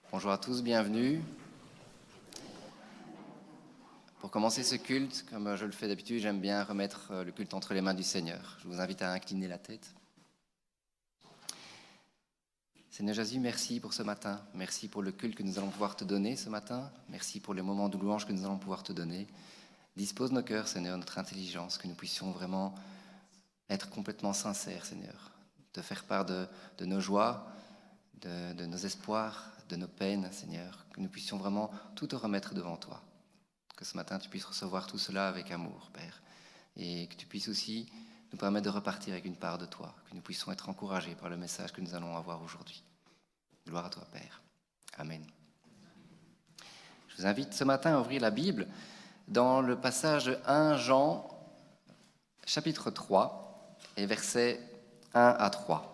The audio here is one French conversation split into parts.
Bonjour à tous, bienvenue. Pour commencer ce culte, comme je le fais d'habitude, j'aime bien remettre le culte entre les mains du Seigneur. Je vous invite à incliner la tête. Seigneur Jésus, merci pour ce matin. Merci pour le culte que nous allons pouvoir te donner ce matin. Merci pour les moments de louange que nous allons pouvoir te donner. Dispose nos cœurs, Seigneur, notre intelligence, que nous puissions vraiment être complètement sincères, Seigneur. Te faire part de nos joies, de nos espoirs, de nos peines, Seigneur. Que nous puissions vraiment tout te remettre devant toi. Que ce matin, tu puisses recevoir tout cela avec amour, Père. Et que tu puisses aussi nous permettre de repartir avec une part de toi. Que nous puissions être encouragés par le message que nous allons avoir aujourd'hui. Gloire à toi, Père. Amen. Je vous invite ce matin à ouvrir la Bible dans le passage 1 Jean, chapitre 3, et versets 1 à 3.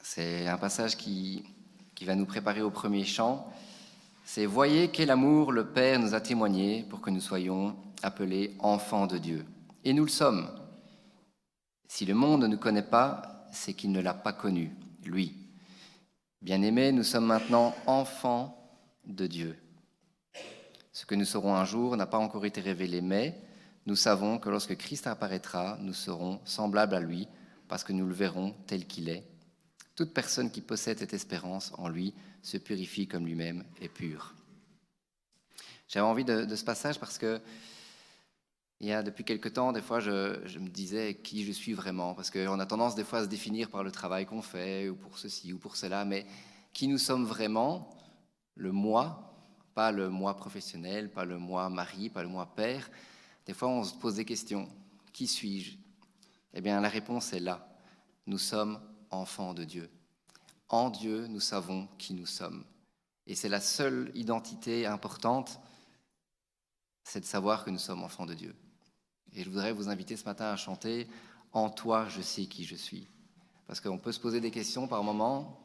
C'est un passage qui va nous préparer au premier chant. C'est « Voyez quel amour le Père nous a témoigné pour que nous soyons appelés enfants de Dieu. Et nous le sommes. Si le monde ne nous connaît pas, c'est qu'il ne l'a pas connu, lui. Bien-aimés, nous sommes maintenant enfants de Dieu. Ce que nous serons un jour n'a pas encore été révélé, mais nous savons que lorsque Christ apparaîtra, nous serons semblables à lui, parce que nous le verrons tel qu'il est. Toute personne qui possède cette espérance en lui se purifie comme lui-même est pur. » J'avais envie de ce passage parce que il y a depuis quelque temps, des fois, je me disais qui je suis vraiment, parce qu'on a tendance des fois à se définir par le travail qu'on fait, ou pour ceci, ou pour cela, mais qui nous sommes vraiment, le moi, pas le moi professionnel, pas le moi mari, pas le moi père. Des fois, on se pose des questions. Qui suis-je ? Eh bien, la réponse est là. Nous sommes enfants de Dieu. En Dieu, nous savons qui nous sommes. Et c'est la seule identité importante, c'est de savoir que nous sommes enfants de Dieu. Et je voudrais vous inviter ce matin à chanter « En toi, je sais qui je suis ». Parce qu'on peut se poser des questions par moments,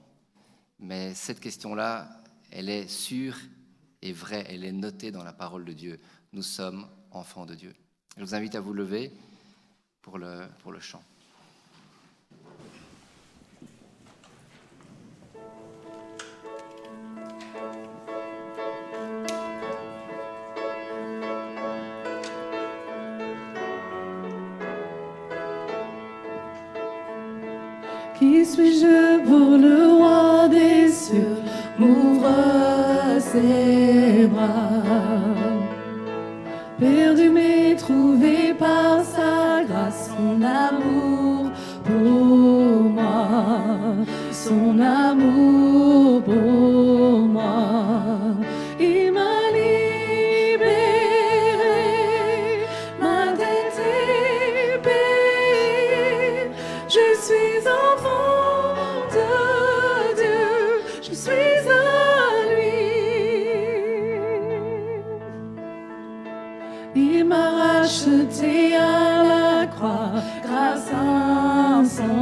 mais cette question-là, elle est sûre et vraie, elle est notée dans la parole de Dieu. Nous sommes enfants de Dieu. Je vous invite à vous lever pour le chant. Qui suis-je pour le roi des cieux m'ouvre ses bras? Perdu mais trouvé par sa grâce, son amour pour moi, son amour pour moi. Il m'a libéré, ma dette est payée. Je suis enfant de Dieu, je suis à lui. Il m'a racheté à la croix grâce insondable.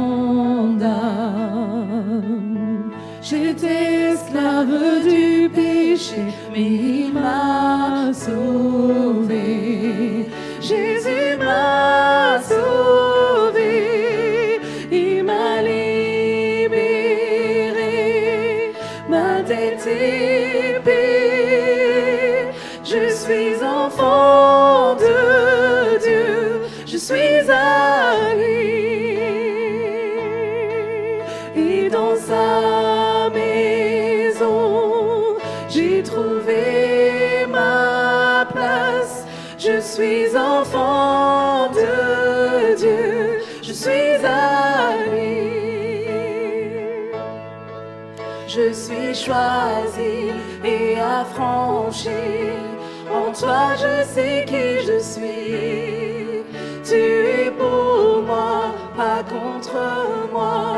J'étais esclave du péché, mais il m'a sauvé. Jésus m'a sauvé. Il m'a libéré, ma dette est payée. Je suis enfant de Dieu, je suis à lui. Et dans sa maison, j'ai trouvé ma place. Je suis enfant de Dieu, je suis à lui. Je suis choisi et affranchi. En toi, je sais qui je suis. Tu es pour moi, pas contre moi.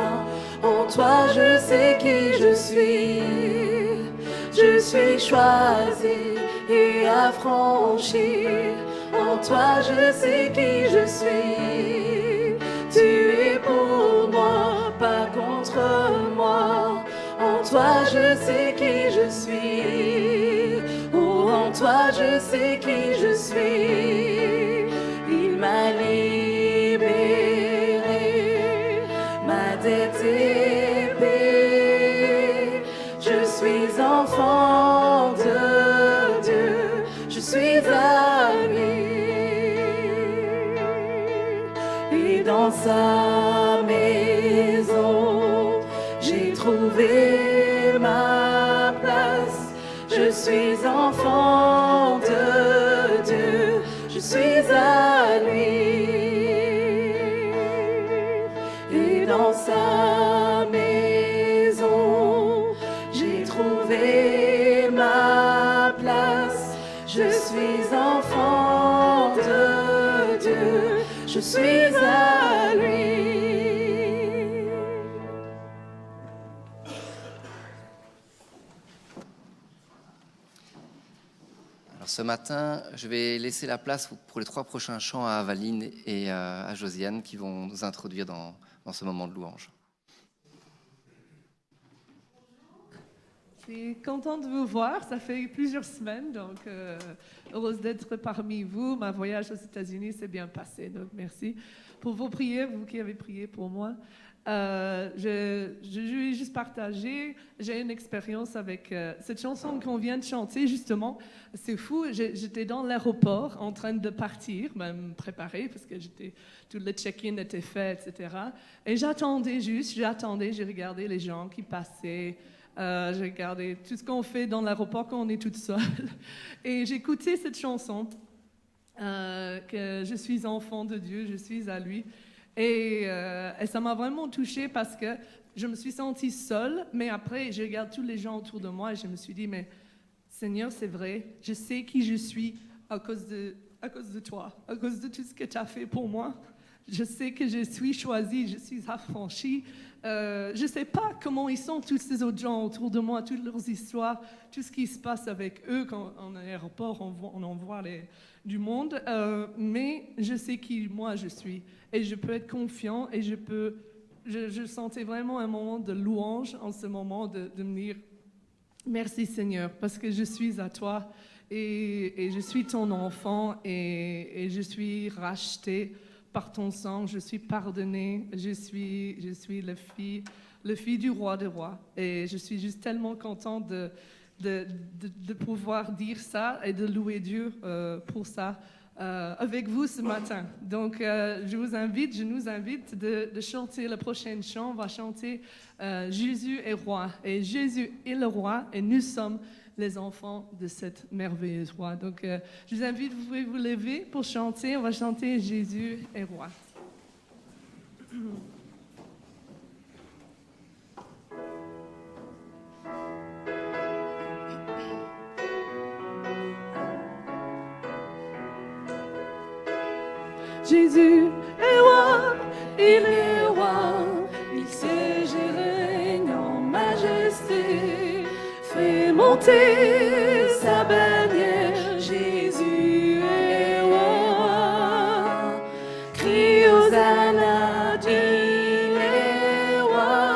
En toi, je sais qui je suis. Je suis choisi et affranchi. En toi, je sais qui je suis. Tu es pour moi, pas contre moi. En toi, je sais qui je suis. Oh, en toi, je sais qui je suis. Il m'a libéré, et dans sa maison, j'ai trouvé ma place. Je suis enfant de Dieu, je suis à lui. Et dans sa maison, j'ai trouvé ma place. Je suis enfant de Dieu, je suis à lui. Alors ce matin, je vais laisser la place pour les 3 prochains chants à Avaline et à Josiane qui vont nous introduire dans ce moment de louange. Je suis contente de vous voir, ça fait plusieurs semaines, donc heureuse d'être parmi vous. Ma voyage aux États-Unis s'est bien passé, donc merci pour vos prières, vous qui avez prié pour moi. Je vais juste partager, j'ai une expérience avec cette chanson qu'on vient de chanter, justement. C'est fou, j'étais dans l'aéroport en train de partir, me préparer, parce que tout le check-in était fait, etc. Et j'attendais, j'ai regardé les gens qui passaient. J'ai regardé tout ce qu'on fait dans l'aéroport quand on est toute seule. Et j'écoutais cette chanson, que je suis enfant de Dieu, je suis à lui. Et ça m'a vraiment touchée parce que je me suis sentie seule, mais après, je regarde tous les gens autour de moi et je me suis dit, mais Seigneur, c'est vrai, je sais qui je suis à cause de toi, à cause de tout ce que tu as fait pour moi. Je sais que je suis choisie, je suis affranchie. Je ne sais pas comment ils sont, tous ces autres gens autour de moi, toutes leurs histoires, tout ce qui se passe avec eux quand en aéroport, on en voit du monde. Mais je sais qui moi je suis. Et je peux être confiant et je sentais vraiment un moment de louange en ce moment de me dire merci Seigneur, parce que je suis à toi et je suis ton enfant et je suis racheté par ton sang, je suis pardonnée, je suis le fils du roi des rois. Et je suis juste tellement contente de pouvoir dire ça et de louer Dieu pour ça avec vous ce matin. Donc, je nous invite de chanter le prochain chant. On va chanter Jésus est roi. Et Jésus est le roi et nous sommes les enfants de cette merveilleuse roi. Donc, je vous invite, vous pouvez vous lever pour chanter. On va chanter Jésus est roi. Jésus est roi, il est roi, il siège et règne en majesté, fait monter sa bannière. Jésus est roi, crie Hosanna, il est roi,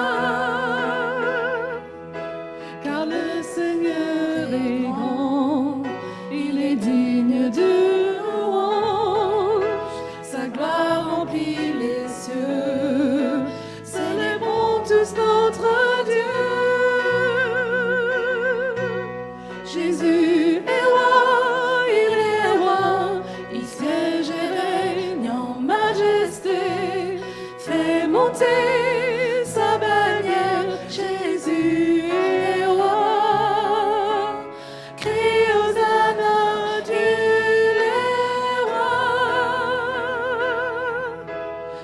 car le Seigneur est grand, il est digne de les cieux, célébrons tous notre Dieu. Jésus est roi, il siège et règne en majesté, fait monter sa bannière. Jésus est roi, crie Hosanna, il est roi.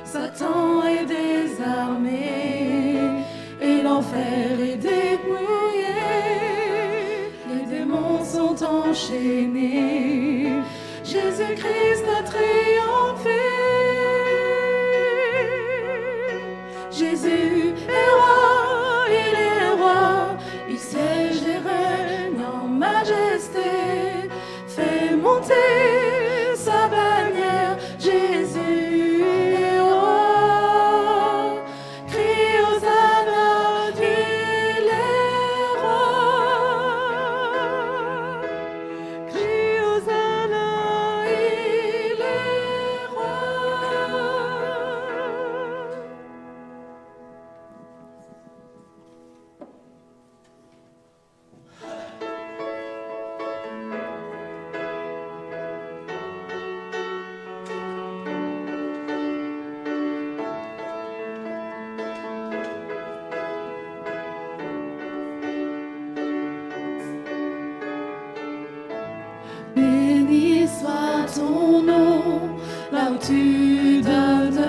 Satan est désarmé et l'enfer est dépouillé. Les démons sont enchaînés. Jésus-Christ a triomphé. Jésus est roi, il siège et règne en majesté, fait monter sa bannière. Jésus est roi, crie Hosanna, il est roi, crie Hosanna, il tu donnes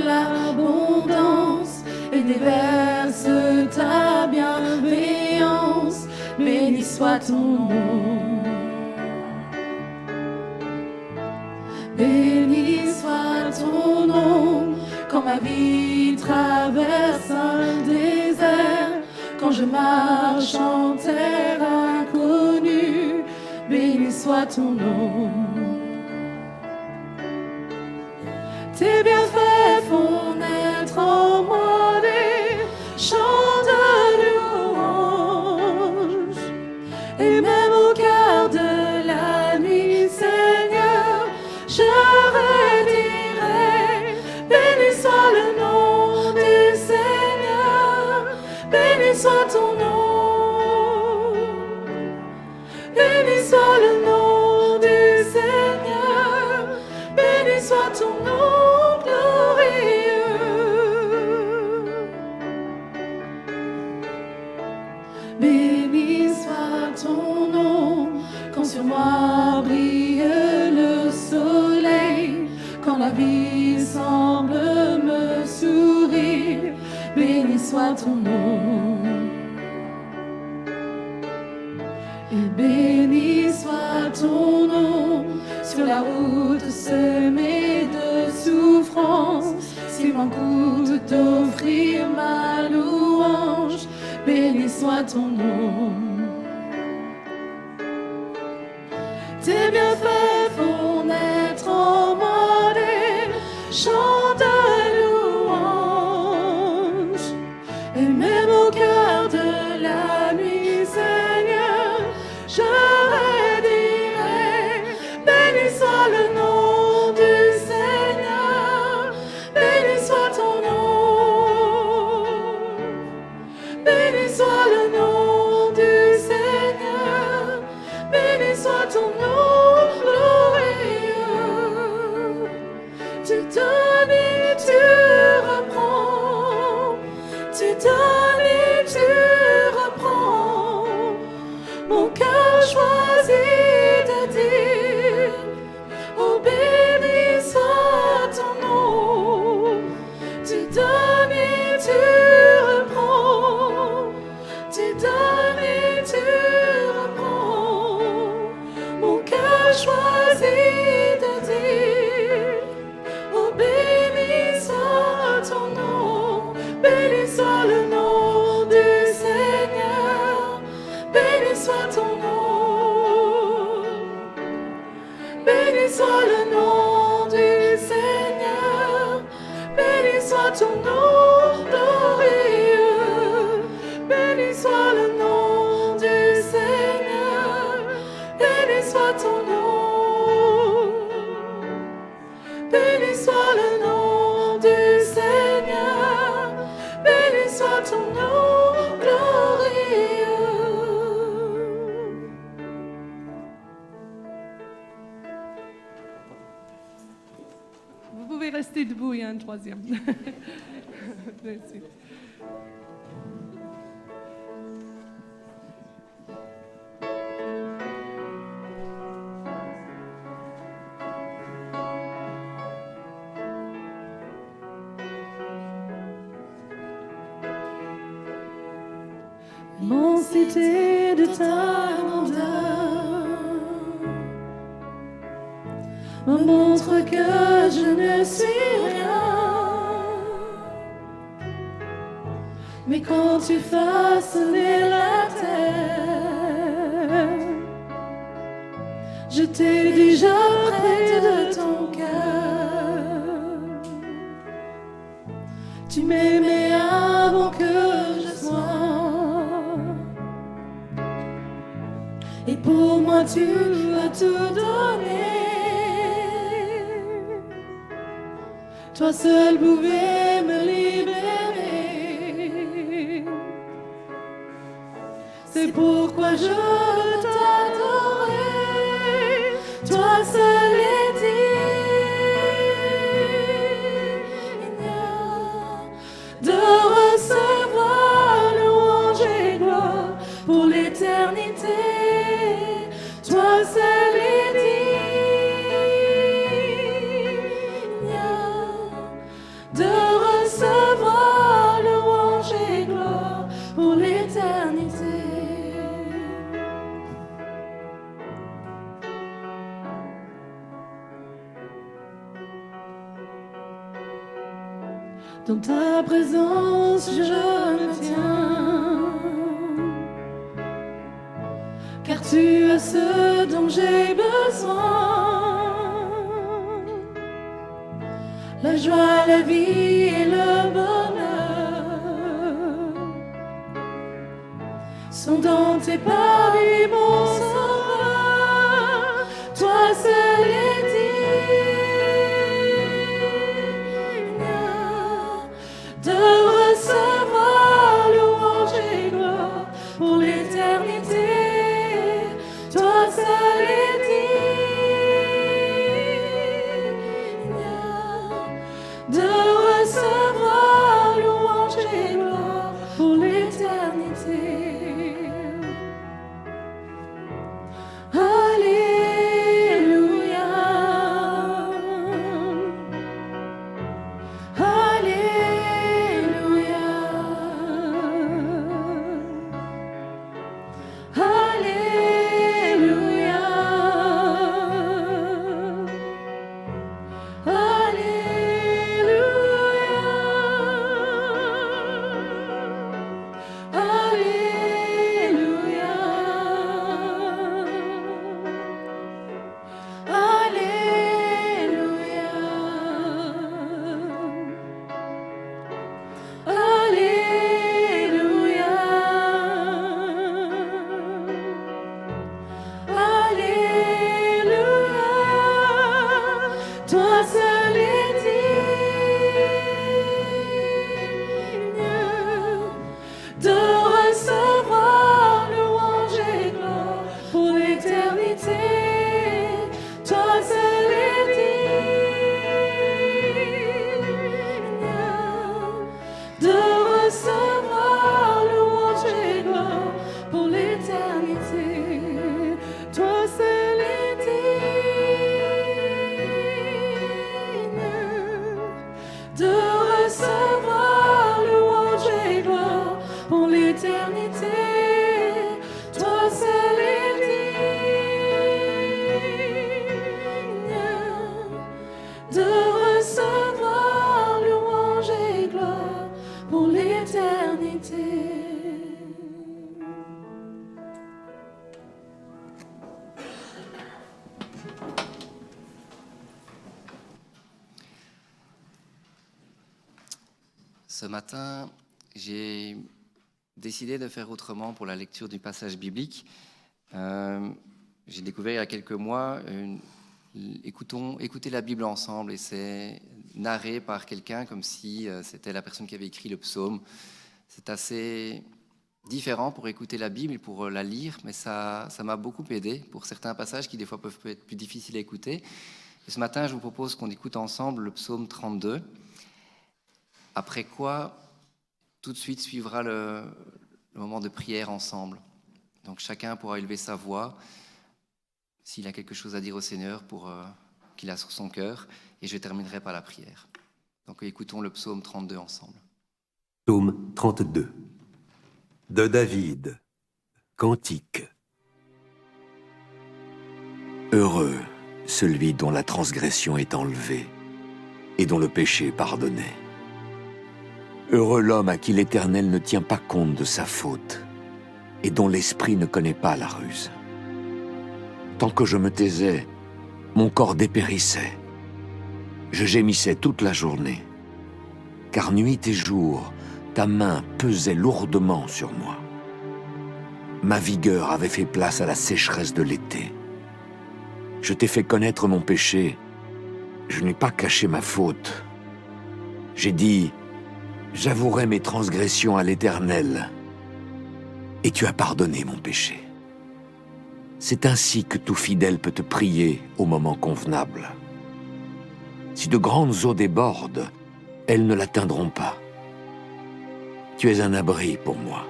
l'abondance et déverses ta bienveillance. Béni soit ton nom. Béni soit ton nom. Quand ma vie traverse un désert, quand je marche en terre inconnue, béni soit ton nom. Tes bienfaits font naître en moi des chants de louange. Et même au cœur de la nuit, Seigneur, je redirai, béni soit le nom du Seigneur, béni soit ton nom. Béni soit le nom du Seigneur, béni soit ton nom glorieux. Béni soit ton nom, quand sur moi brille le soleil, quand la vie semble me sourire, béni soit ton nom. Et béni soit ton nom, sur la route semée de souffrance, s'il m'en coûte d'offrir ma louange, béni soit ton nom. Tes bienfaits font naître en moi des chants de louange. Et même au cœur de la nuit, Seigneur, je redirai, béni soit le nom du Seigneur, béni soit ton nom. Béni soit le nom du Seigneur, béni soit ton nom glorieux. Tu donnes et tu reprends, tu donnes et tu reprends. Mon cœur choisit de dire, oh béni soit ton nom. Tu donnes et tu reprends, tu donnes et tu reprends. Mon cœur choisit de dire, oh béni soit ton nom, béni soit le nom du Seigneur, béni soit ton nom, béni soit le nom du Seigneur, béni soit ton nom glorieux, béni soit le nom du Seigneur, béni soit ton nom, béni soit le nom du Seigneur, béni soit ton nom glorieux. Vous pouvez rester debout, il y a un troisième. Merci. Immensité de ta grandeur me montre que je ne suis rien. Mais quand tu façonnais la terre, j'étais déjà près de ton cœur. Tu m'aimais avant que je sois, et pour moi tu as tout donné. Toi seul pouvais me libérer. C'est pourquoi je veux t'adorer. Toi seul est digne de recevoir louange et gloire pour l'éternité. Toi seul est digne Dans ta présence, je me tiens. Car tu as ce dont j'ai besoin. La joie, la vie et le bonheur sont dans tes pas, oui, mon sauveur. Toi seul est digne de recevoir louange et gloire pour l'éternité. Toi seul est digne de recevoir louange et gloire pour l'éternité. Alléluia. Alléluia. Alléluia. Toi seul est digne de recevoir louange et gloire pour l'éternité. Toi seul est digne de recevoir louange et gloire pour l'éternité. Toi seul est digne de recevoir louange et gloire pour l'éternité. Toi seul est digne de recevoir louange et gloire pour l'éternité. Ce matin, j'ai décidé de faire autrement pour la lecture du passage biblique. J'ai découvert il y a quelques mois, écouter la Bible ensemble, et c'est narré par quelqu'un comme si c'était la personne qui avait écrit le psaume. C'est assez différent pour écouter la Bible et pour la lire, mais ça m'a beaucoup aidé pour certains passages qui des fois peuvent être plus difficiles à écouter. Et ce matin, je vous propose qu'on écoute ensemble le psaume 32. Après quoi, tout de suite suivra le moment de prière ensemble. Donc chacun pourra élever sa voix s'il a quelque chose à dire au Seigneur pour qu'il a sur son cœur. Et je terminerai par la prière. Donc écoutons le psaume 32 ensemble. Psaume 32 de David, cantique. Heureux celui dont la transgression est enlevée et dont le péché est pardonné. Heureux l'homme à qui l'Éternel ne tient pas compte de sa faute et dont l'esprit ne connaît pas la ruse. Tant que je me taisais, mon corps dépérissait. Je gémissais toute la journée, car nuit et jour, ta main pesait lourdement sur moi. Ma vigueur avait fait place à la sécheresse de l'été. Je t'ai fait connaître mon péché. Je n'ai pas caché ma faute. J'ai dit, j'avouerai mes transgressions à l'Éternel, et tu as pardonné mon péché. C'est ainsi que tout fidèle peut te prier au moment convenable. Si de grandes eaux débordent, elles ne l'atteindront pas. Tu es un abri pour moi.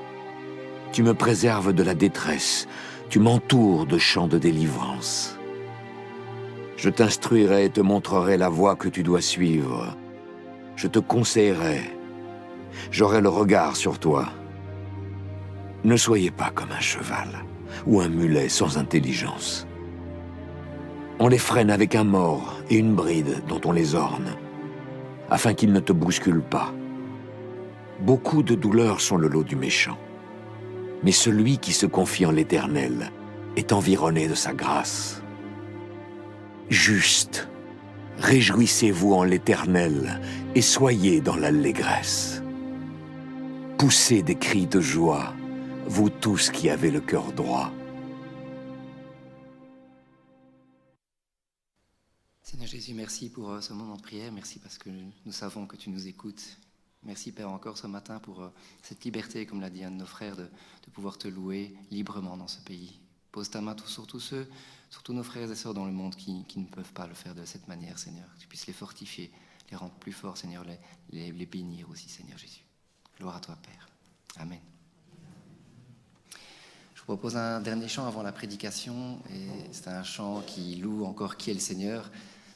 Tu me préserves de la détresse. Tu m'entoures de chants de délivrance. Je t'instruirai et te montrerai la voie que tu dois suivre. Je te conseillerai. J'aurai le regard sur toi. Ne soyez pas comme un cheval ou un mulet sans intelligence. On les freine avec un mors et une bride dont on les orne. afin qu'il ne te bouscule pas. Beaucoup de douleurs sont le lot du méchant, mais celui qui se confie en l'Éternel est environné de sa grâce. Juste, réjouissez-vous en l'Éternel et soyez dans l'allégresse. Poussez des cris de joie, vous tous qui avez le cœur droit. Seigneur Jésus, merci pour ce moment de prière. Merci parce que nous savons que tu nous écoutes. Merci Père encore ce matin pour cette liberté, comme l'a dit un de nos frères, de pouvoir te louer librement dans ce pays. Pose ta main sur tous nos frères et sœurs dans le monde qui ne peuvent pas le faire de cette manière, Seigneur. Que tu puisses les fortifier, les rendre plus forts, Seigneur, les bénir aussi, Seigneur Jésus. Gloire à toi, Père. Amen. Je vous propose un dernier chant avant la prédication. Et c'est un chant qui loue encore qui est le Seigneur,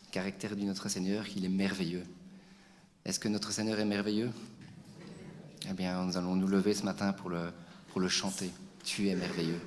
le caractère de notre Seigneur, qu'il est merveilleux. Est-ce que notre Seigneur est merveilleux? Eh bien, nous allons nous lever ce matin pour le chanter. Tu es merveilleux.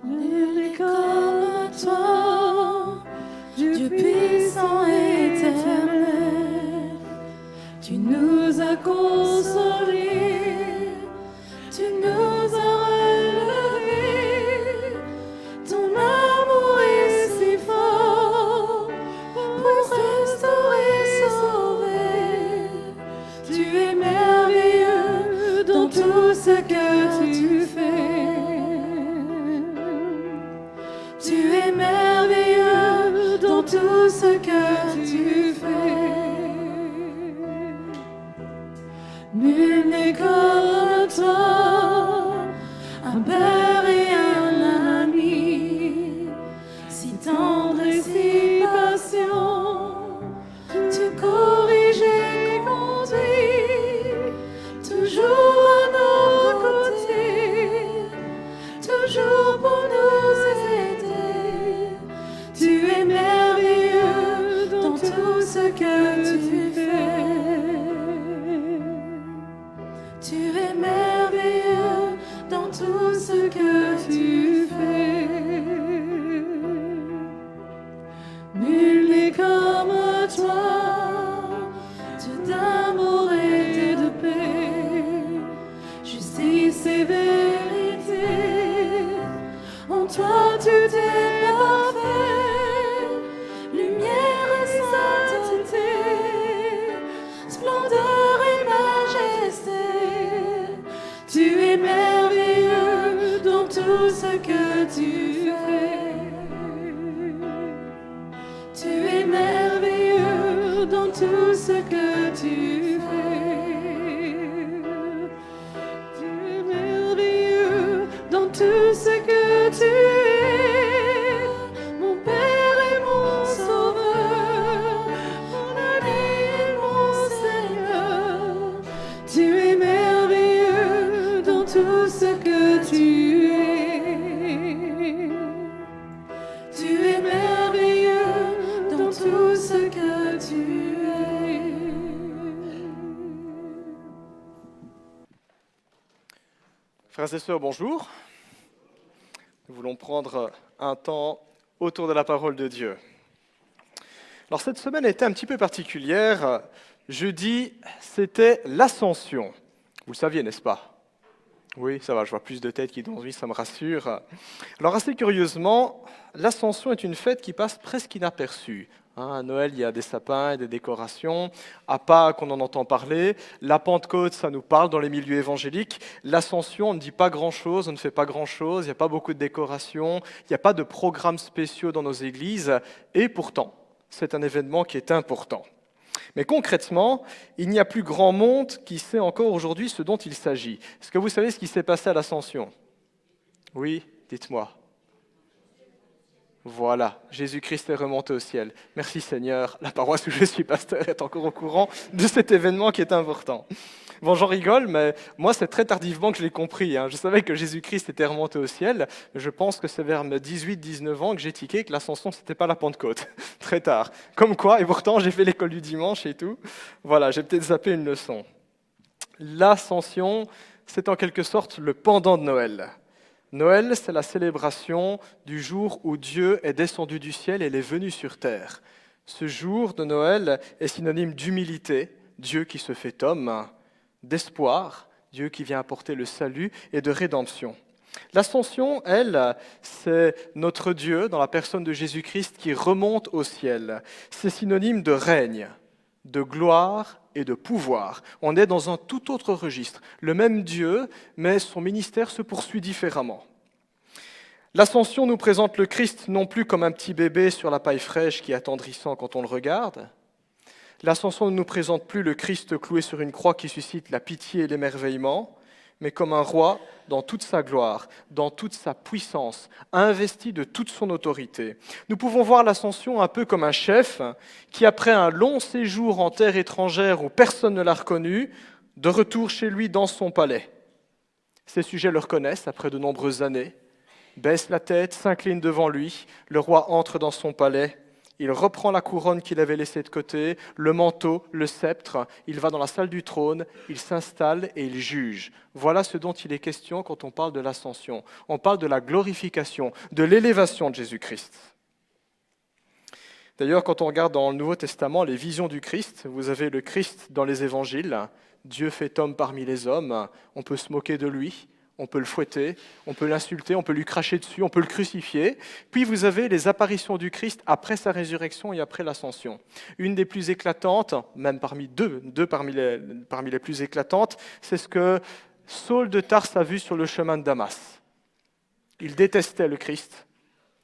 Nul n'est comme toi, Dieu puissant et éternel. Tu nous as consolés, tu nous as relevés. Ton amour est si fort pour restaurer, sauver. Tu es merveilleux dans tout ce que tu fais. Tu es merveilleux dans tout ce que tu fais. Nul n'est comme toi, un père et un ami, si tendre et si patient. Tu corriges et conduis, toujours à nos côtés, toujours pour nous aider. Tu es merveilleux dans tout ce que tu fais. Tu es merveilleux dans tout ce que tu fais. Nul n'est comme toi, Dieu d'amour et de paix, justice et vérité. En toi tout est parfait, lumière et sainteté, splendeur et majesté. Tu es merveilleux dans tout ce que tu fais. Tu es merveilleux dans tout ce que tu fais. Tu es merveilleux dans tout ce que tu es, mon Père et mon Sauveur, mon ami et mon Seigneur. Tu es merveilleux dans tout ce que tu es. Tu es merveilleux dans tout ce que tu es. Frères et sœurs, bonjour. Nous voulons prendre un temps autour de la parole de Dieu. Alors cette semaine a été un petit peu particulière. Jeudi, c'était l'Ascension. Vous le saviez, n'est-ce pas? Oui, ça va, je vois plus de têtes qui dansent, oui, ça me rassure. Alors assez curieusement, l'Ascension est une fête qui passe presque inaperçue. À Noël, il y a des sapins et des décorations. À Pâques, on en entend parler. La Pentecôte, ça nous parle dans les milieux évangéliques. L'Ascension, on ne dit pas grand-chose, on ne fait pas grand-chose. Il n'y a pas beaucoup de décorations. Il n'y a pas de programmes spéciaux dans nos églises. Et pourtant, c'est un événement qui est important. Mais concrètement, il n'y a plus grand monde qui sait encore aujourd'hui ce dont il s'agit. Est-ce que vous savez ce qui s'est passé à l'Ascension? Oui, dites-moi. Voilà, Jésus-Christ est remonté au ciel. Merci Seigneur, la paroisse où je suis pasteur est encore au courant de cet événement qui est important. Bon, j'en rigole, mais moi, c'est très tardivement que je l'ai compris. Je savais que Jésus-Christ était remonté au ciel. Je pense que c'est vers mes 18-19 ans que j'ai tiqué que l'ascension, c'était pas la Pentecôte. Très tard. Comme quoi, et pourtant, j'ai fait l'école du dimanche et tout. Voilà, j'ai peut-être zappé une leçon. L'ascension, c'est en quelque sorte le pendant de Noël. Noël, c'est la célébration du jour où Dieu est descendu du ciel et est venu sur terre. Ce jour de Noël est synonyme d'humilité, Dieu qui se fait homme, d'espoir, Dieu qui vient apporter le salut, et de rédemption. L'ascension, elle, c'est notre Dieu, dans la personne de Jésus-Christ, qui remonte au ciel. C'est synonyme de règne, de gloire et de pouvoir. On est dans un tout autre registre. Le même Dieu, mais son ministère se poursuit différemment. L'Ascension nous présente le Christ non plus comme un petit bébé sur la paille fraîche qui est attendrissant quand on le regarde. L'Ascension ne nous présente plus le Christ cloué sur une croix qui suscite la pitié et l'émerveillement, mais comme un roi dans toute sa gloire, dans toute sa puissance, investi de toute son autorité. Nous pouvons voir l'Ascension un peu comme un chef qui, après un long séjour en terre étrangère où personne ne l'a reconnu, de retour chez lui dans son palais. Ses sujets le reconnaissent après de nombreuses années, baisse la tête, s'incline devant lui, le roi entre dans son palais, il reprend la couronne qu'il avait laissée de côté, le manteau, le sceptre, il va dans la salle du trône, il s'installe et il juge. Voilà ce dont il est question quand on parle de l'ascension. On parle de la glorification, de l'élévation de Jésus-Christ. D'ailleurs, quand on regarde dans le Nouveau Testament les visions du Christ, vous avez le Christ dans les évangiles, Dieu fait homme parmi les hommes, on peut se moquer de lui, on peut le fouetter, on peut l'insulter, on peut lui cracher dessus, on peut le crucifier. Puis vous avez les apparitions du Christ après sa résurrection et après l'ascension. Une des plus éclatantes, même parmi parmi les plus éclatantes, c'est ce que Saul de Tarse a vu sur le chemin de Damas. Il détestait le Christ,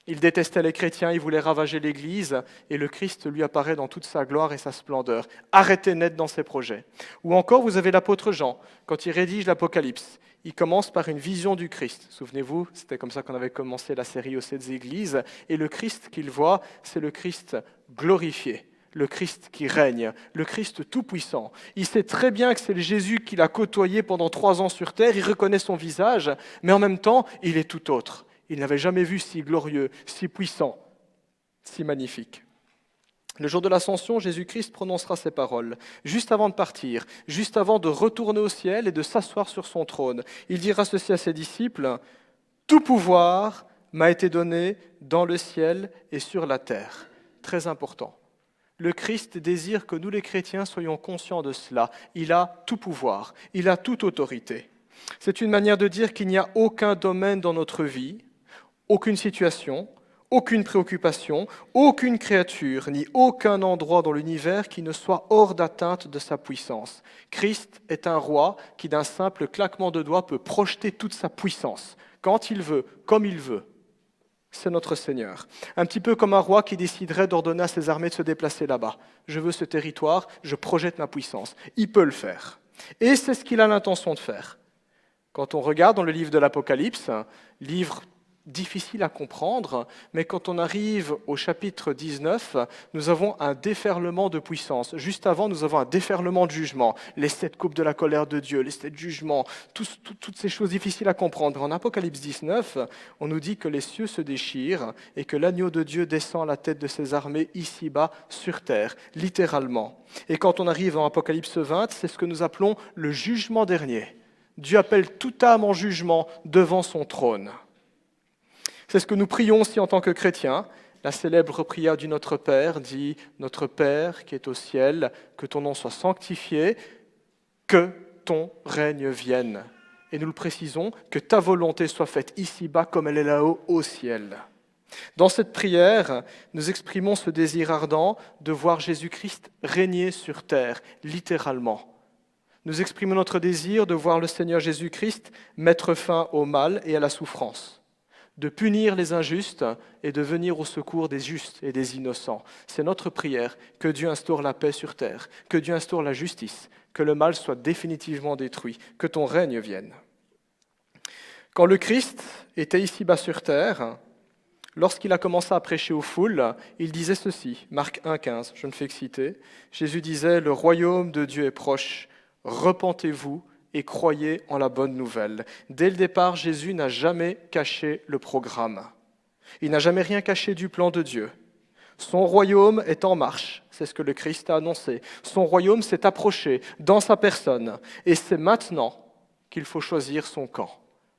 il détestait les chrétiens, il voulait ravager l'Église, et le Christ lui apparaît dans toute sa gloire et sa splendeur, arrêté net dans ses projets. Ou encore, vous avez l'apôtre Jean, quand il rédige l'Apocalypse. Il commence par une vision du Christ. Souvenez-vous, c'était comme ça qu'on avait commencé la série aux 7 églises. Et le Christ qu'il voit, c'est le Christ glorifié, le Christ qui règne, le Christ tout-puissant. Il sait très bien que c'est le Jésus qu'il a côtoyé pendant 3 ans sur terre. Il reconnaît son visage, mais en même temps, il est tout autre. Il n'avait jamais vu si glorieux, si puissant, si magnifique. Le jour de l'Ascension, Jésus-Christ prononcera ces paroles. Juste avant de partir, juste avant de retourner au ciel et de s'asseoir sur son trône, il dira ceci à ses disciples, « Tout pouvoir m'a été donné dans le ciel et sur la terre. » Très important. Le Christ désire que nous les chrétiens soyons conscients de cela. Il a tout pouvoir, il a toute autorité. C'est une manière de dire qu'il n'y a aucun domaine dans notre vie, aucune situation, aucune préoccupation, aucune créature, ni aucun endroit dans l'univers qui ne soit hors d'atteinte de sa puissance. Christ est un roi qui, d'un simple claquement de doigts, peut projeter toute sa puissance, quand il veut, comme il veut. C'est notre Seigneur. Un petit peu comme un roi qui déciderait d'ordonner à ses armées de se déplacer là-bas. Je veux ce territoire, je projette ma puissance. Il peut le faire. Et c'est ce qu'il a l'intention de faire. Quand on regarde dans le livre de l'Apocalypse, livre difficile à comprendre, mais quand on arrive au chapitre 19, nous avons un déferlement de puissance. Juste avant, nous avons un déferlement de jugement. Les 7 coupes de la colère de Dieu, les 7 jugements, toutes ces choses difficiles à comprendre. En Apocalypse 19, on nous dit que les cieux se déchirent et que l'agneau de Dieu descend à la tête de ses armées ici-bas sur terre, littéralement. Et quand on arrive en Apocalypse 20, c'est ce que nous appelons le jugement dernier. Dieu appelle toute âme en jugement devant son trône. C'est ce que nous prions aussi en tant que chrétiens. La célèbre prière du Notre Père dit « Notre Père qui est au ciel, que ton nom soit sanctifié, que ton règne vienne. » Et nous le précisons, que ta volonté soit faite ici-bas comme elle est là-haut au ciel. Dans cette prière, nous exprimons ce désir ardent de voir Jésus-Christ régner sur terre, littéralement. Nous exprimons notre désir de voir le Seigneur Jésus-Christ mettre fin au mal et à la souffrance, de punir les injustes et de venir au secours des justes et des innocents. C'est notre prière, que Dieu instaure la paix sur terre, que Dieu instaure la justice, que le mal soit définitivement détruit, que ton règne vienne. Quand le Christ était ici-bas sur terre, lorsqu'il a commencé à prêcher aux foules, il disait ceci, Marc 1,15, je ne fais que citer, Jésus disait « Le royaume de Dieu est proche, repentez-vous et croyez en la bonne nouvelle. Dès le départ, Jésus n'a jamais caché le programme. Il n'a jamais rien caché du plan de Dieu. Son royaume est en marche, c'est ce que le Christ a annoncé. Son royaume s'est approché dans sa personne, et c'est maintenant qu'il faut choisir son camp,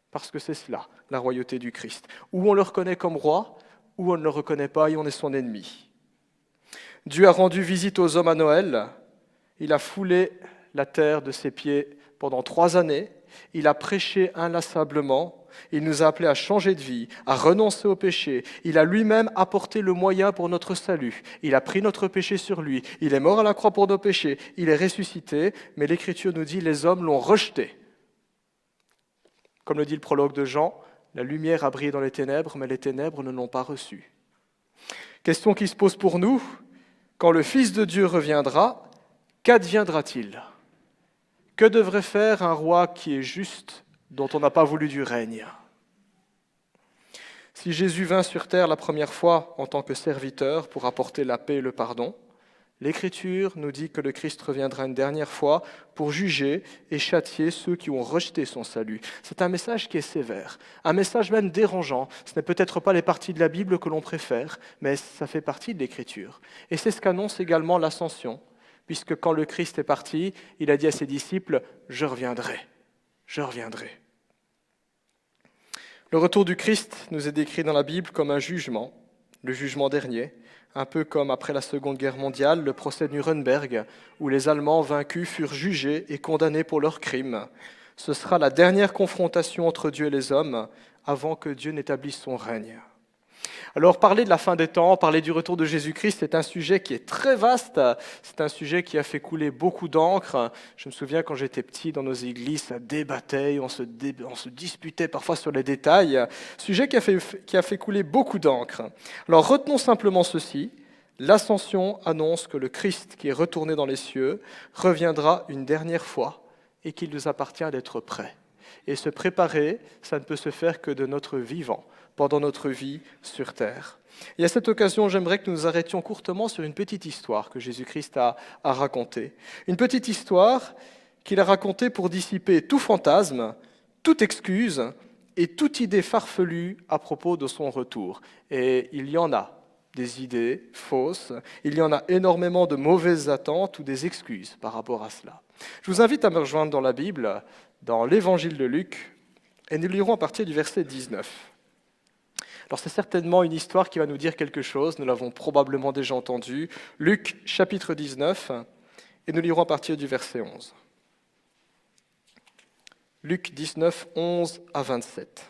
parce que c'est cela, la royauté du Christ. Ou on le reconnaît comme roi, ou on ne le reconnaît pas et on est son ennemi. Dieu a rendu visite aux hommes à Noël, il a foulé la terre de ses pieds pendant 3 années, il a prêché inlassablement, il nous a appelés à changer de vie, à renoncer au péché. Il a lui-même apporté le moyen pour notre salut. Il a pris notre péché sur lui. Il est mort à la croix pour nos péchés. Il est ressuscité, mais l'Écriture nous dit les hommes l'ont rejeté. Comme le dit le prologue de Jean, la lumière a brillé dans les ténèbres, mais les ténèbres ne l'ont pas reçue. Question qui se pose pour nous, quand le Fils de Dieu reviendra, qu'adviendra-t-il ? Que devrait faire un roi qui est juste, dont on n'a pas voulu du règne? Si Jésus vint sur terre la première fois en tant que serviteur pour apporter la paix et le pardon, l'Écriture nous dit que le Christ reviendra une dernière fois pour juger et châtier ceux qui ont rejeté son salut. C'est un message qui est sévère, un message même dérangeant. Ce n'est peut-être pas les parties de la Bible que l'on préfère, mais ça fait partie de l'Écriture. Et c'est ce qu'annonce également l'Ascension, puisque quand le Christ est parti, il a dit à ses disciples « Je reviendrai, je reviendrai ». Le retour du Christ nous est décrit dans la Bible comme un jugement, le jugement dernier, un peu comme après la Seconde Guerre mondiale, le procès de Nuremberg, où les Allemands vaincus furent jugés et condamnés pour leurs crimes. Ce sera la dernière confrontation entre Dieu et les hommes avant que Dieu n'établisse son règne. Alors parler de la fin des temps, parler du retour de Jésus-Christ, c'est un sujet qui est très vaste, c'est un sujet qui a fait couler beaucoup d'encre. Je me souviens quand j'étais petit dans nos églises, ça débattait, on se disputait parfois sur les détails. Sujet qui a fait couler beaucoup d'encre. Alors retenons simplement ceci, l'Ascension annonce que le Christ qui est retourné dans les cieux reviendra une dernière fois et qu'il nous appartient d'être prêts. Et se préparer, ça ne peut se faire que de notre vivant, pendant notre vie sur terre. Et à cette occasion, j'aimerais que nous nous arrêtions courtement sur une petite histoire que Jésus-Christ a racontée. Une petite histoire qu'il a racontée pour dissiper tout fantasme, toute excuse et toute idée farfelue à propos de son retour. Et il y en a des idées fausses, il y en a énormément de mauvaises attentes ou des excuses par rapport à cela. Je vous invite à me rejoindre dans la Bible, dans l'Évangile de Luc, et nous lirons à partir du verset 19. Alors c'est certainement une histoire qui va nous dire quelque chose, nous l'avons probablement déjà entendu. Luc chapitre 19, et nous lirons à partir du verset 11. Luc 19, 11 à 27.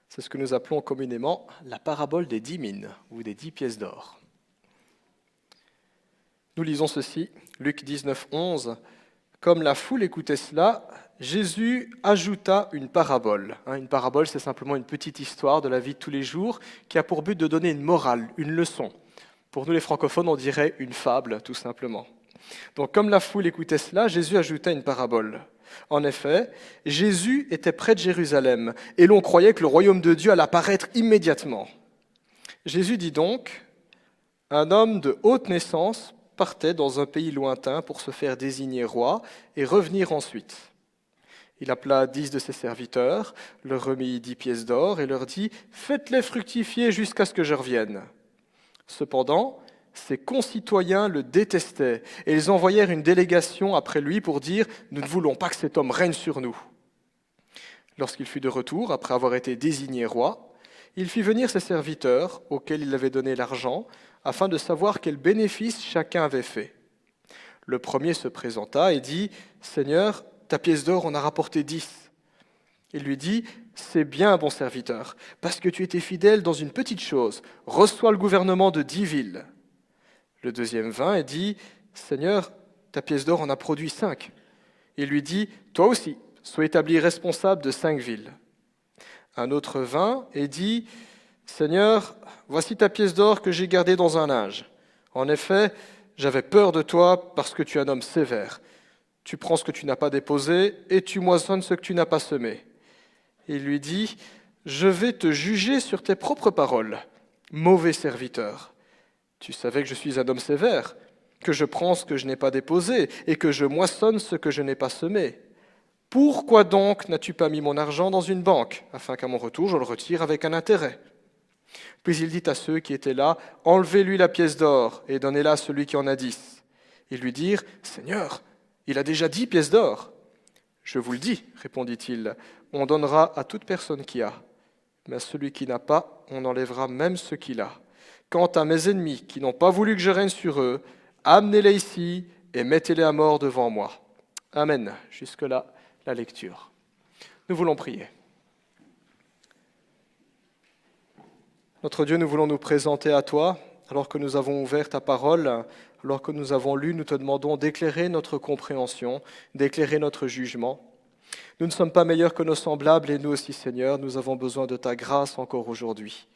C'est ce que nous appelons communément la parabole des 10 mines, ou des 10 pièces d'or. Nous lisons ceci, Luc 19, 11. Comme la foule écoutait cela, Jésus ajouta une parabole. Une parabole, c'est simplement une petite histoire de la vie de tous les jours qui a pour but de donner une morale, une leçon. Pour nous les francophones, on dirait une fable, tout simplement. Donc comme la foule écoutait cela, Jésus ajouta une parabole. En effet, Jésus était près de Jérusalem et l'on croyait que le royaume de Dieu allait apparaître immédiatement. Jésus dit donc, un homme de haute naissance partait dans un pays lointain pour se faire désigner roi et revenir ensuite. Il appela 10 de ses serviteurs, leur remit 10 pièces d'or et leur dit « Faites-les fructifier jusqu'à ce que je revienne. » Cependant, ses concitoyens le détestaient et ils envoyèrent une délégation après lui pour dire « Nous ne voulons pas que cet homme règne sur nous. » Lorsqu'il fut de retour, après avoir été désigné roi, il fit venir ses serviteurs auxquels il avait donné l'argent afin de savoir quel bénéfice chacun avait fait. Le premier se présenta et dit « Seigneur, ta pièce d'or en a rapporté 10. » Il lui dit « C'est bien, bon serviteur, parce que tu étais fidèle dans une petite chose. Reçois le gouvernement de 10 villes. » Le deuxième vint et dit « Seigneur, ta pièce d'or en a produit 5. » Il lui dit « Toi aussi, sois établi responsable de 5 villes. » Un autre vint et dit « Seigneur, voici ta pièce d'or que j'ai gardée dans un linge. En effet, j'avais peur de toi parce que tu es un homme sévère. Tu prends ce que tu n'as pas déposé et tu moissonnes ce que tu n'as pas semé. » Il lui dit « Je vais te juger sur tes propres paroles, mauvais serviteur. Tu savais que je suis un homme sévère, que je prends ce que je n'ai pas déposé et que je moissonne ce que je n'ai pas semé. Pourquoi donc n'as-tu pas mis mon argent dans une banque, afin qu'à mon retour je le retire avec un intérêt ? Puis il dit à ceux qui étaient là, enlevez-lui la pièce d'or et donnez-la à celui qui en a 10. Ils lui dirent, Seigneur, il a déjà 10 pièces d'or. Je vous le dis, répondit-il, on donnera à toute personne qui a, mais à celui qui n'a pas, on enlèvera même ce qu'il a. Quant à mes ennemis qui n'ont pas voulu que je règne sur eux, amenez-les ici et mettez-les à mort devant moi. Amen. Jusque-là, la lecture. Nous voulons prier. Notre Dieu, nous voulons nous présenter à toi, alors que nous avons ouvert ta parole, alors que nous avons lu, nous te demandons d'éclairer notre compréhension, d'éclairer notre jugement. Nous ne sommes pas meilleurs que nos semblables et nous aussi, Seigneur, nous avons besoin de ta grâce encore aujourd'hui.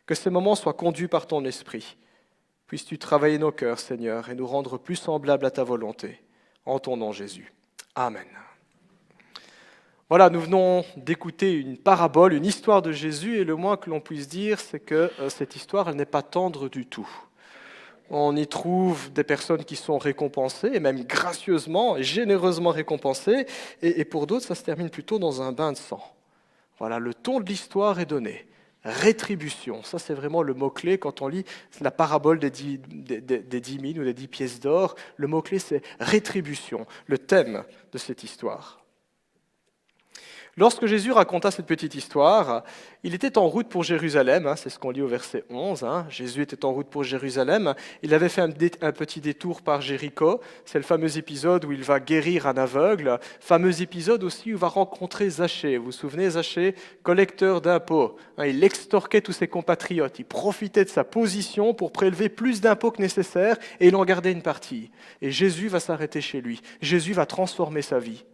Que ces moments soient conduits par ton esprit. Puisses-tu travailler nos cœurs, Seigneur, et nous rendre plus semblables à ta volonté. En ton nom, Jésus. Amen. Voilà, nous venons d'écouter une parabole, une histoire de Jésus, et le moins que l'on puisse dire, c'est que cette histoire, elle n'est pas tendre du tout. On y trouve des personnes qui sont récompensées, et même gracieusement et généreusement récompensées, et pour d'autres, ça se termine plutôt dans un bain de sang. Voilà, le ton de l'histoire est donné. Rétribution, ça c'est vraiment le mot-clé quand on lit la parabole des 10 000 ou des 10 pièces d'or. Le mot-clé c'est rétribution, le thème de cette histoire. Lorsque Jésus raconta cette petite histoire, il était en route pour Jérusalem, c'est ce qu'on lit au verset 11, Jésus était en route pour Jérusalem, il avait fait un petit détour par Jéricho, c'est le fameux épisode où il va guérir un aveugle, fameux épisode aussi où il va rencontrer Zachée, vous vous souvenez, Zachée, collecteur d'impôts, il extorquait tous ses compatriotes, il profitait de sa position pour prélever plus d'impôts que nécessaire et il en gardait une partie. Et Jésus va s'arrêter chez lui, Jésus va transformer sa vie.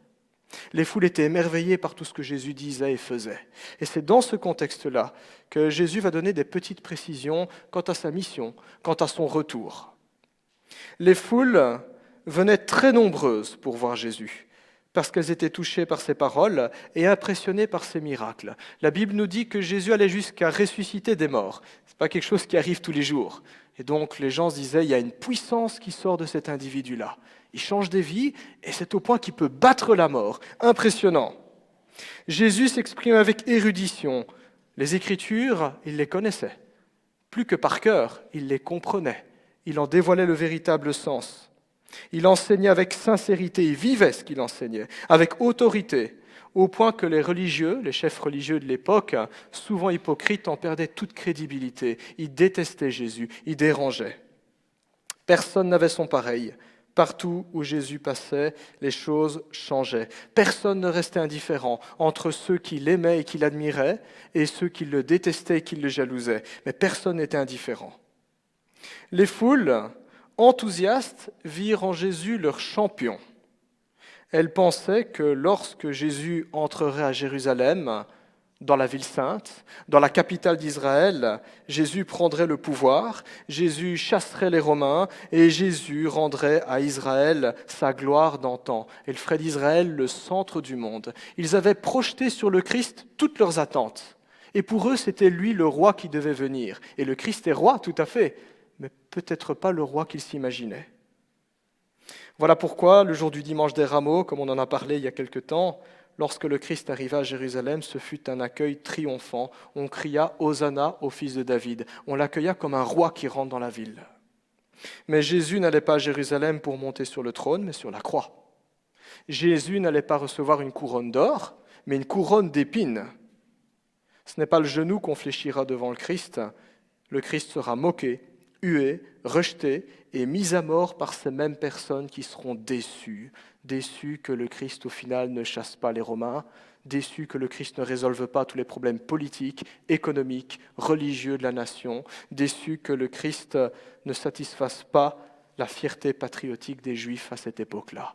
Les foules étaient émerveillées par tout ce que Jésus disait et faisait. Et c'est dans ce contexte-là que Jésus va donner des petites précisions quant à sa mission, quant à son retour. Les foules venaient très nombreuses pour voir Jésus, parce qu'elles étaient touchées par ses paroles et impressionnées par ses miracles. La Bible nous dit que Jésus allait jusqu'à ressusciter des morts. Ce n'est pas quelque chose qui arrive tous les jours. Et donc les gens se disaient, il y a une puissance qui sort de cet individu-là. Il change des vies et c'est au point qu'il peut battre la mort. Impressionnant. Jésus s'exprime avec érudition. Les Écritures, il les connaissait. Plus que par cœur, il les comprenait. Il en dévoilait le véritable sens. Il enseignait avec sincérité, il vivait ce qu'il enseignait, avec autorité, au point que les religieux, les chefs religieux de l'époque, souvent hypocrites, en perdaient toute crédibilité. Ils détestaient Jésus, ils dérangeaient. Personne n'avait son pareil. Partout où Jésus passait, les choses changeaient. Personne ne restait indifférent entre ceux qui l'aimaient et qui l'admiraient et ceux qui le détestaient et qui le jalousaient. Mais personne n'était indifférent. Les foules, enthousiastes, virent en Jésus leur champion. Elles pensaient que lorsque Jésus entrerait à Jérusalem, dans la ville sainte, dans la capitale d'Israël, Jésus prendrait le pouvoir, Jésus chasserait les Romains et Jésus rendrait à Israël sa gloire d'antan. Et le ferait d'Israël le centre du monde. Ils avaient projeté sur le Christ toutes leurs attentes. Et pour eux, c'était lui le roi qui devait venir. Et le Christ est roi, tout à fait, mais peut-être pas le roi qu'ils s'imaginaient. Voilà pourquoi, le jour du dimanche des Rameaux, comme on en a parlé il y a quelque temps, lorsque le Christ arriva à Jérusalem, ce fut un accueil triomphant. On cria « Hosanna au fils de David ». On l'accueilla comme un roi qui rentre dans la ville. Mais Jésus n'allait pas à Jérusalem pour monter sur le trône, mais sur la croix. Jésus n'allait pas recevoir une couronne d'or, mais une couronne d'épines. Ce n'est pas le genou qu'on fléchira devant le Christ. Le Christ sera moqué, hué, rejeté et mis à mort par ces mêmes personnes qui seront déçues que le Christ au final ne chasse pas les Romains, déçues que le Christ ne résolve pas tous les problèmes politiques, économiques, religieux de la nation, déçues que le Christ ne satisfasse pas la fierté patriotique des Juifs à cette époque-là.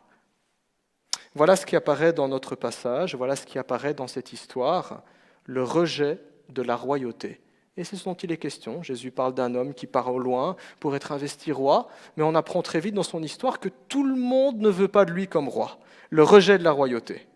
Voilà ce qui apparaît dans notre passage, voilà ce qui apparaît dans cette histoire, le rejet de la royauté. Et c'est ce dont il est question. Jésus parle d'un homme qui part au loin pour être investi roi, mais on apprend très vite dans son histoire que tout le monde ne veut pas de lui comme roi. Le rejet de la royauté.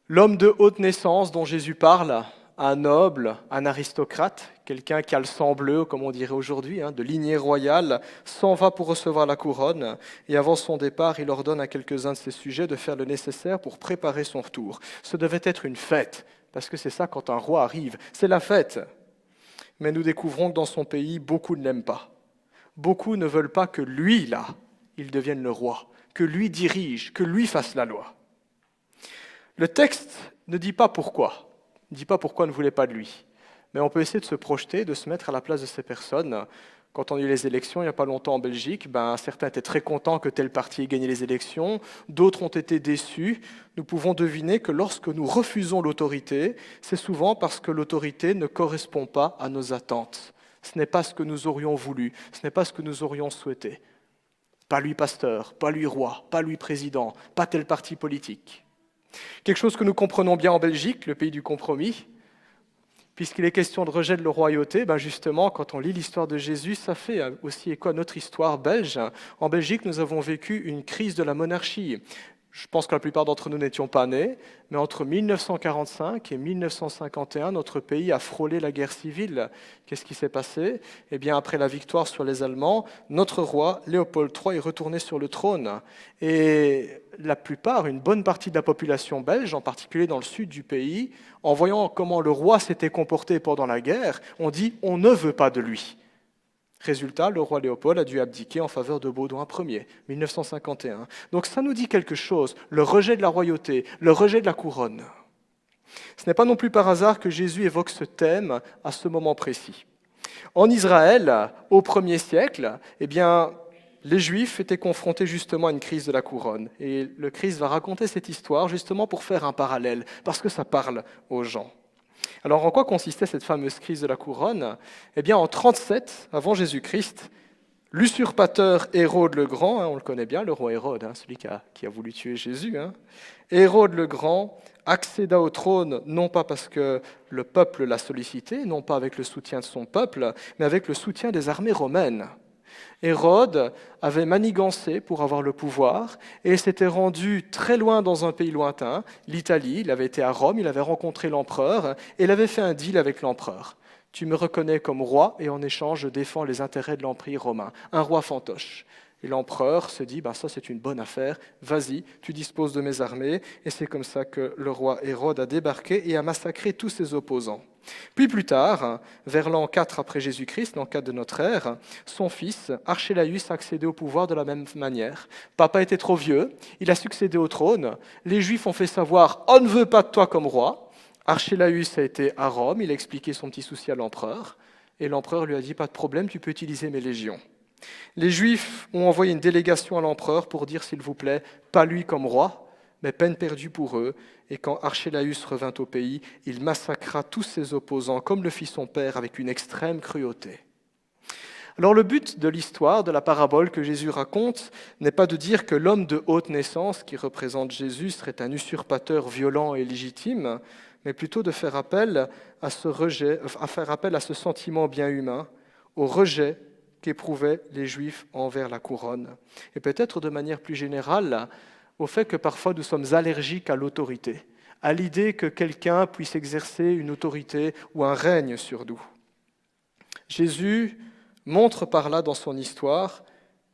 L'homme de haute naissance dont Jésus parle un noble, un aristocrate, quelqu'un qui a le sang bleu, comme on dirait aujourd'hui, de lignée royale, s'en va pour recevoir la couronne, et avant son départ, il ordonne à quelques-uns de ses sujets de faire le nécessaire pour préparer son retour. Ce devait être une fête, parce que c'est ça quand un roi arrive, c'est la fête. Mais nous découvrons que dans son pays, beaucoup ne l'aiment pas. Beaucoup ne veulent pas que lui, là, il devienne le roi, que lui dirige, que lui fasse la loi. Le texte ne dit pas pourquoi. Il ne dit pas pourquoi on ne voulait pas de lui. Mais on peut essayer de se projeter, de se mettre à la place de ces personnes. Quand on a eu les élections il n'y a pas longtemps en Belgique, certains étaient très contents que tel parti ait gagné les élections, d'autres ont été déçus. Nous pouvons deviner que lorsque nous refusons l'autorité, c'est souvent parce que l'autorité ne correspond pas à nos attentes. Ce n'est pas ce que nous aurions voulu, ce n'est pas ce que nous aurions souhaité. Pas lui pasteur, pas lui roi, pas lui président, pas tel parti politique. Quelque chose que nous comprenons bien en Belgique, le pays du compromis, puisqu'il est question de rejet de la royauté, justement, quand on lit l'histoire de Jésus, ça fait aussi écho à notre histoire belge. En Belgique, nous avons vécu une crise de la monarchie. Je pense que la plupart d'entre nous n'étions pas nés, mais entre 1945 et 1951, notre pays a frôlé la guerre civile. Qu'est-ce qui s'est passé ? Eh bien, après la victoire sur les Allemands, notre roi, Léopold III, est retourné sur le trône. Et la plupart, une bonne partie de la population belge, en particulier dans le sud du pays, en voyant comment le roi s'était comporté pendant la guerre, ont dit « on ne veut pas de lui ». Résultat, le roi Léopold a dû abdiquer en faveur de Baudouin Ier, 1951. Donc ça nous dit quelque chose, le rejet de la royauté, le rejet de la couronne. Ce n'est pas non plus par hasard que Jésus évoque ce thème à ce moment précis. En Israël, au 1er siècle, les Juifs étaient confrontés justement à une crise de la couronne. Et le Christ va raconter cette histoire justement pour faire un parallèle, parce que ça parle aux gens. Alors, en quoi consistait cette fameuse crise de la couronne ? En 37, avant Jésus-Christ, l'usurpateur Hérode le Grand, on le connaît bien, le roi Hérode, celui qui a voulu tuer Jésus, Hérode le Grand accéda au trône, non pas parce que le peuple l'a sollicité, non pas avec le soutien de son peuple, mais avec le soutien des armées romaines. Hérode avait manigancé pour avoir le pouvoir et s'était rendu très loin dans un pays lointain, l'Italie. Il avait été à Rome, il avait rencontré l'empereur et il avait fait un deal avec l'empereur. Tu me reconnais comme roi et en échange je défends les intérêts de l'empire romain. Un roi fantoche. Et l'empereur se dit, ça c'est une bonne affaire, vas-y, tu disposes de mes armées. Et c'est comme ça que le roi Hérode a débarqué et a massacré tous ses opposants. Puis plus tard, vers l'an 4 après Jésus-Christ, l'an 4 de notre ère, son fils, Archélaüs, a accédé au pouvoir de la même manière. Papa était trop vieux, il a succédé au trône. Les Juifs ont fait savoir, on ne veut pas de toi comme roi. Archélaüs a été à Rome, il a expliqué son petit souci à l'empereur. Et l'empereur lui a dit, pas de problème, tu peux utiliser mes légions. Les Juifs ont envoyé une délégation à l'empereur pour dire, s'il vous plaît, pas lui comme roi, mais peine perdue pour eux. Et quand Archélaüs revint au pays, il massacra tous ses opposants, comme le fit son père, avec une extrême cruauté. Alors le but de l'histoire, de la parabole que Jésus raconte, n'est pas de dire que l'homme de haute naissance, qui représente Jésus, serait un usurpateur violent et légitime, mais plutôt de faire appel à ce rejet, à ce sentiment bien humain, au rejet qu'éprouvaient les Juifs envers la couronne. Et peut-être de manière plus générale, au fait que parfois nous sommes allergiques à l'autorité, à l'idée que quelqu'un puisse exercer une autorité ou un règne sur nous. Jésus montre par là dans son histoire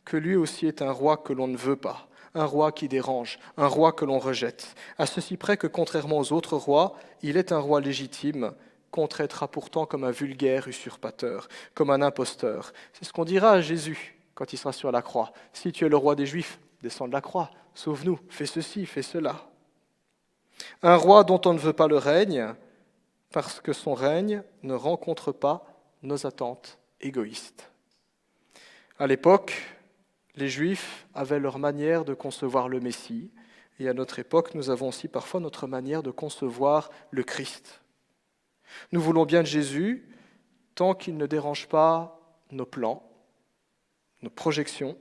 que lui aussi est un roi que l'on ne veut pas, un roi qui dérange, un roi que l'on rejette, à ceci près que contrairement aux autres rois, il est un roi légitime, qu'on traitera pourtant comme un vulgaire usurpateur, comme un imposteur. C'est ce qu'on dira à Jésus quand il sera sur la croix. Si tu es le roi des Juifs, descends de la croix, sauve-nous, fais ceci, fais cela. Un roi dont on ne veut pas le règne, parce que son règne ne rencontre pas nos attentes égoïstes. À l'époque, les Juifs avaient leur manière de concevoir le Messie, et à notre époque, nous avons aussi parfois notre manière de concevoir le Christ. Nous voulons bien de Jésus tant qu'il ne dérange pas nos plans, nos projections,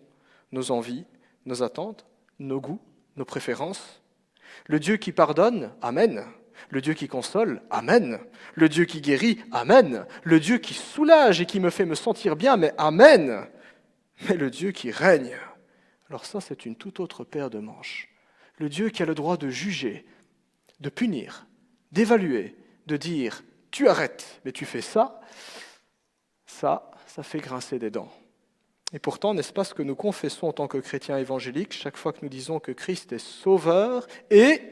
nos envies, nos attentes, nos goûts, nos préférences. Le Dieu qui pardonne, Amen. Le Dieu qui console, Amen. Le Dieu qui guérit, Amen. Le Dieu qui soulage et qui me fait me sentir bien, mais Amen. Mais le Dieu qui règne, alors ça c'est une toute autre paire de manches. Le Dieu qui a le droit de juger, de punir, d'évaluer, de dire tu arrêtes, mais tu fais ça, ça fait grincer des dents. Et pourtant, n'est-ce pas ce que nous confessons en tant que chrétiens évangéliques chaque fois que nous disons que Christ est Sauveur et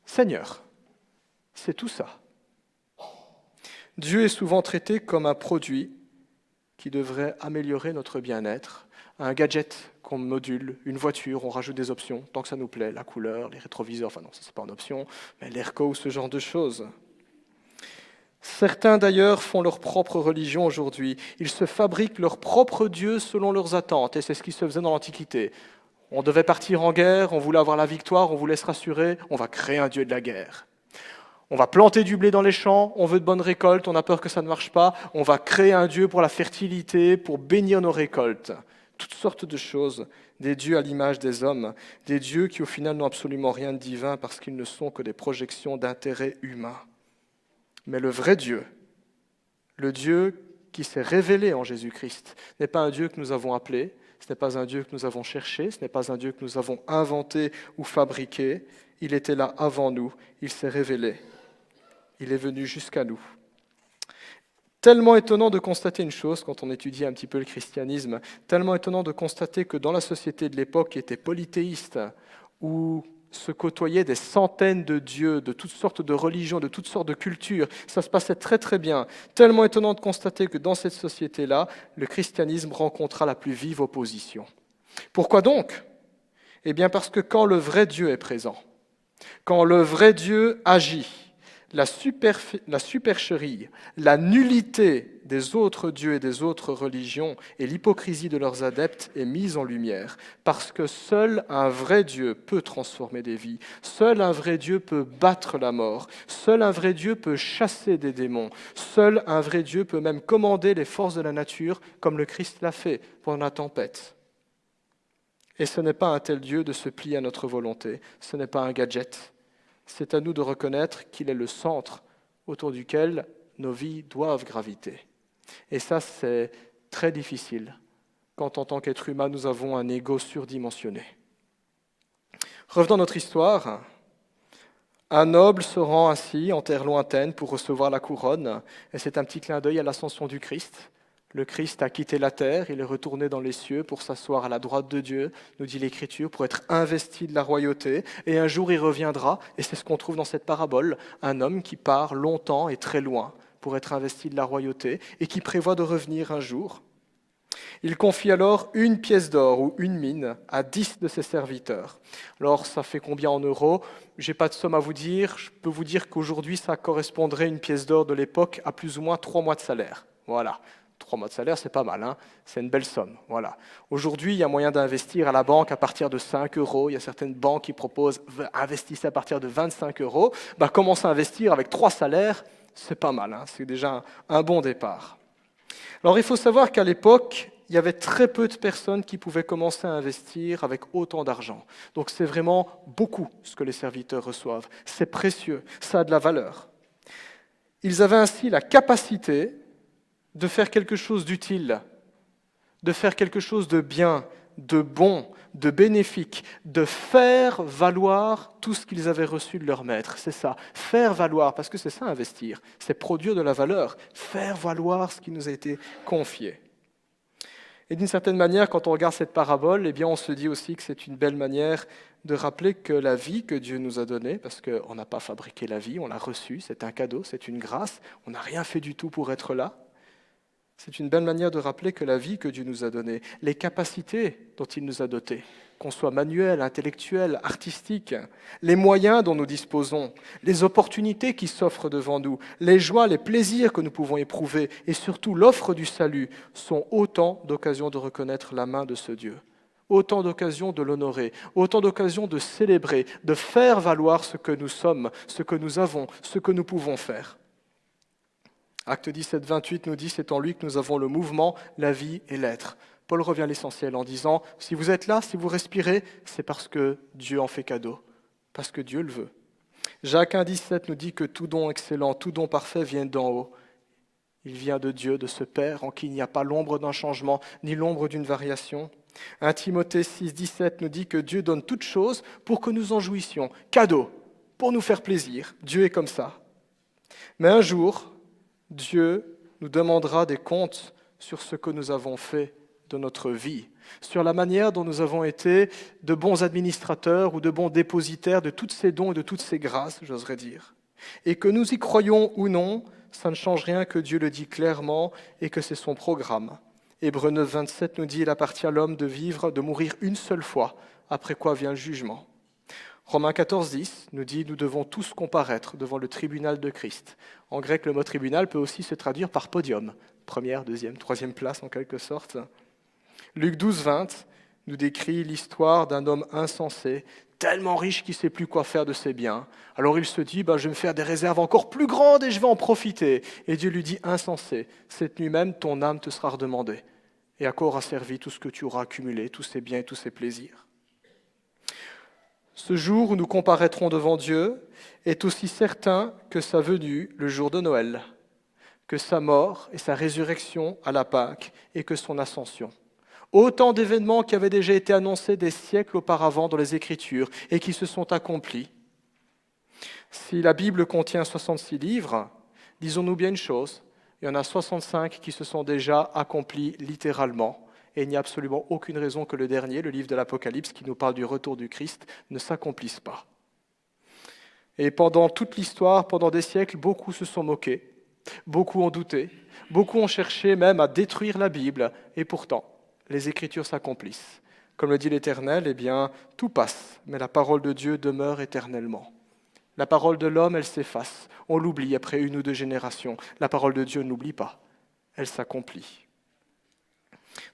Seigneur? C'est tout ça. Dieu est souvent traité comme un produit qui devrait améliorer notre bien-être, un gadget qu'on module, une voiture, on rajoute des options, tant que ça nous plaît, la couleur, les rétroviseurs, enfin non, ça c'est pas une option, mais l'AirCo ou ce genre de choses. Certains d'ailleurs font leur propre religion aujourd'hui. Ils se fabriquent leur propre Dieu selon leurs attentes, et c'est ce qui se faisait dans l'Antiquité. On devait partir en guerre, on voulait avoir la victoire, on voulait se rassurer, on va créer un Dieu de la guerre. On va planter du blé dans les champs, on veut de bonnes récoltes, on a peur que ça ne marche pas, on va créer un Dieu pour la fertilité, pour bénir nos récoltes. Toutes sortes de choses, des dieux à l'image des hommes, des dieux qui au final n'ont absolument rien de divin parce qu'ils ne sont que des projections d'intérêts humains. Mais le vrai Dieu, le Dieu qui s'est révélé en Jésus-Christ, n'est pas un Dieu que nous avons appelé, ce n'est pas un Dieu que nous avons cherché, ce n'est pas un Dieu que nous avons inventé ou fabriqué. Il était là avant nous, il s'est révélé, il est venu jusqu'à nous. Tellement étonnant de constater une chose quand on étudie un petit peu le christianisme, tellement étonnant de constater que dans la société de l'époque qui était polythéiste, où se côtoyaient des centaines de dieux, de toutes sortes de religions, de toutes sortes de cultures. Ça se passait très très bien. Tellement étonnant de constater que dans cette société-là, le christianisme rencontra la plus vive opposition. Pourquoi donc ? Eh bien parce que quand le vrai Dieu est présent, quand le vrai Dieu agit, la supercherie, la nullité des autres dieux et des autres religions et l'hypocrisie de leurs adeptes est mise en lumière, parce que seul un vrai Dieu peut transformer des vies, seul un vrai Dieu peut battre la mort, seul un vrai Dieu peut chasser des démons, seul un vrai Dieu peut même commander les forces de la nature, comme le Christ l'a fait pendant la tempête. Et ce n'est pas un tel Dieu de se plier à notre volonté, ce n'est pas un gadget. C'est à nous de reconnaître qu'il est le centre autour duquel nos vies doivent graviter. Et ça, c'est très difficile quand, en tant qu'être humain, nous avons un ego surdimensionné. Revenons à notre histoire. Un noble se rend ainsi en terre lointaine pour recevoir la couronne, et c'est un petit clin d'œil à l'ascension du Christ. Le Christ a quitté la terre, il est retourné dans les cieux pour s'asseoir à la droite de Dieu, nous dit l'Écriture, pour être investi de la royauté. Et un jour il reviendra, et c'est ce qu'on trouve dans cette parabole, un homme qui part longtemps et très loin pour être investi de la royauté et qui prévoit de revenir un jour. Il confie alors une pièce d'or ou une mine à 10 de ses serviteurs. Alors ça fait combien en euros ? Je n'ai pas de somme à vous dire, je peux vous dire qu'aujourd'hui ça correspondrait une pièce d'or de l'époque à plus ou moins 3 mois de salaire. Voilà. 3 mois de salaire, c'est pas mal, hein, c'est une belle somme. Voilà. Aujourd'hui, il y a moyen d'investir à la banque à partir de 5 euros. Il y a certaines banques qui proposent investissez à partir de 25 euros. Commencer à investir avec 3 salaires, c'est pas mal, hein, c'est déjà un bon départ. Alors, il faut savoir qu'à l'époque, il y avait très peu de personnes qui pouvaient commencer à investir avec autant d'argent. Donc, c'est vraiment beaucoup ce que les serviteurs reçoivent. C'est précieux, ça a de la valeur. Ils avaient ainsi la capacité de faire quelque chose d'utile, de faire quelque chose de bien, de bon, de bénéfique, de faire valoir tout ce qu'ils avaient reçu de leur maître. C'est ça, faire valoir, parce que c'est ça investir, c'est produire de la valeur, faire valoir ce qui nous a été confié. Et d'une certaine manière, quand on regarde cette parabole, eh bien, on se dit aussi que c'est une belle manière de rappeler que la vie que Dieu nous a donnée, parce qu'on n'a pas fabriqué la vie, on l'a reçue, c'est un cadeau, c'est une grâce, on n'a rien fait du tout pour être là. C'est une belle manière de rappeler que la vie que Dieu nous a donnée, les capacités dont il nous a dotés, qu'on soit manuel, intellectuel, artistique, les moyens dont nous disposons, les opportunités qui s'offrent devant nous, les joies, les plaisirs que nous pouvons éprouver et surtout l'offre du salut sont autant d'occasions de reconnaître la main de ce Dieu, autant d'occasions de l'honorer, autant d'occasions de célébrer, de faire valoir ce que nous sommes, ce que nous avons, ce que nous pouvons faire. Acte 17, 28 nous dit « C'est en lui que nous avons le mouvement, la vie et l'être ». Paul revient à l'essentiel en disant « Si vous êtes là, si vous respirez, c'est parce que Dieu en fait cadeau, parce que Dieu le veut ». Jacques 1, 17 nous dit que tout don excellent, tout don parfait vient d'en haut. Il vient de Dieu, de ce Père, en qui il n'y a pas l'ombre d'un changement, ni l'ombre d'une variation. 1 Timothée 6, 17 nous dit que Dieu donne toutes choses pour que nous en jouissions. Cadeau, pour nous faire plaisir. Dieu est comme ça. Mais un jour, Dieu nous demandera des comptes sur ce que nous avons fait de notre vie, sur la manière dont nous avons été de bons administrateurs ou de bons dépositaires de tous ces dons et de toutes ces grâces, j'oserais dire. Et que nous y croyons ou non, ça ne change rien que Dieu le dit clairement et que c'est son programme. Hébreux 9, 27 nous dit « Il appartient à l'homme de vivre, de mourir une seule fois, après quoi vient le jugement ». Romains 14, 10 nous dit « Nous devons tous comparaître devant le tribunal de Christ ». En grec, le mot tribunal peut aussi se traduire par podium, première, deuxième, troisième place en quelque sorte. Luc 12, 20 nous décrit l'histoire d'un homme insensé, tellement riche qu'il ne sait plus quoi faire de ses biens. Alors il se dit, je vais me faire des réserves encore plus grandes et je vais en profiter. Et Dieu lui dit, insensé, cette nuit même, ton âme te sera redemandée. Et à quoi aura servi tout ce que tu auras accumulé, tous ces biens et tous ces plaisirs? Ce jour où nous comparaîtrons devant Dieu est aussi certain que sa venue le jour de Noël, que sa mort et sa résurrection à la Pâque et que son ascension. Autant d'événements qui avaient déjà été annoncés des siècles auparavant dans les Écritures et qui se sont accomplis. Si la Bible contient 66 livres, disons-nous bien une chose, il y en a 65 qui se sont déjà accomplis littéralement. Et il n'y a absolument aucune raison que le dernier, le livre de l'Apocalypse, qui nous parle du retour du Christ, ne s'accomplisse pas. Et pendant toute l'histoire, pendant des siècles, beaucoup se sont moqués, beaucoup ont douté, beaucoup ont cherché même à détruire la Bible, et pourtant, les Écritures s'accomplissent. Comme le dit l'Éternel, tout passe, mais la parole de Dieu demeure éternellement. La parole de l'homme, elle s'efface. On l'oublie après 1 ou 2 générations. La parole de Dieu n'oublie pas. Elle s'accomplit.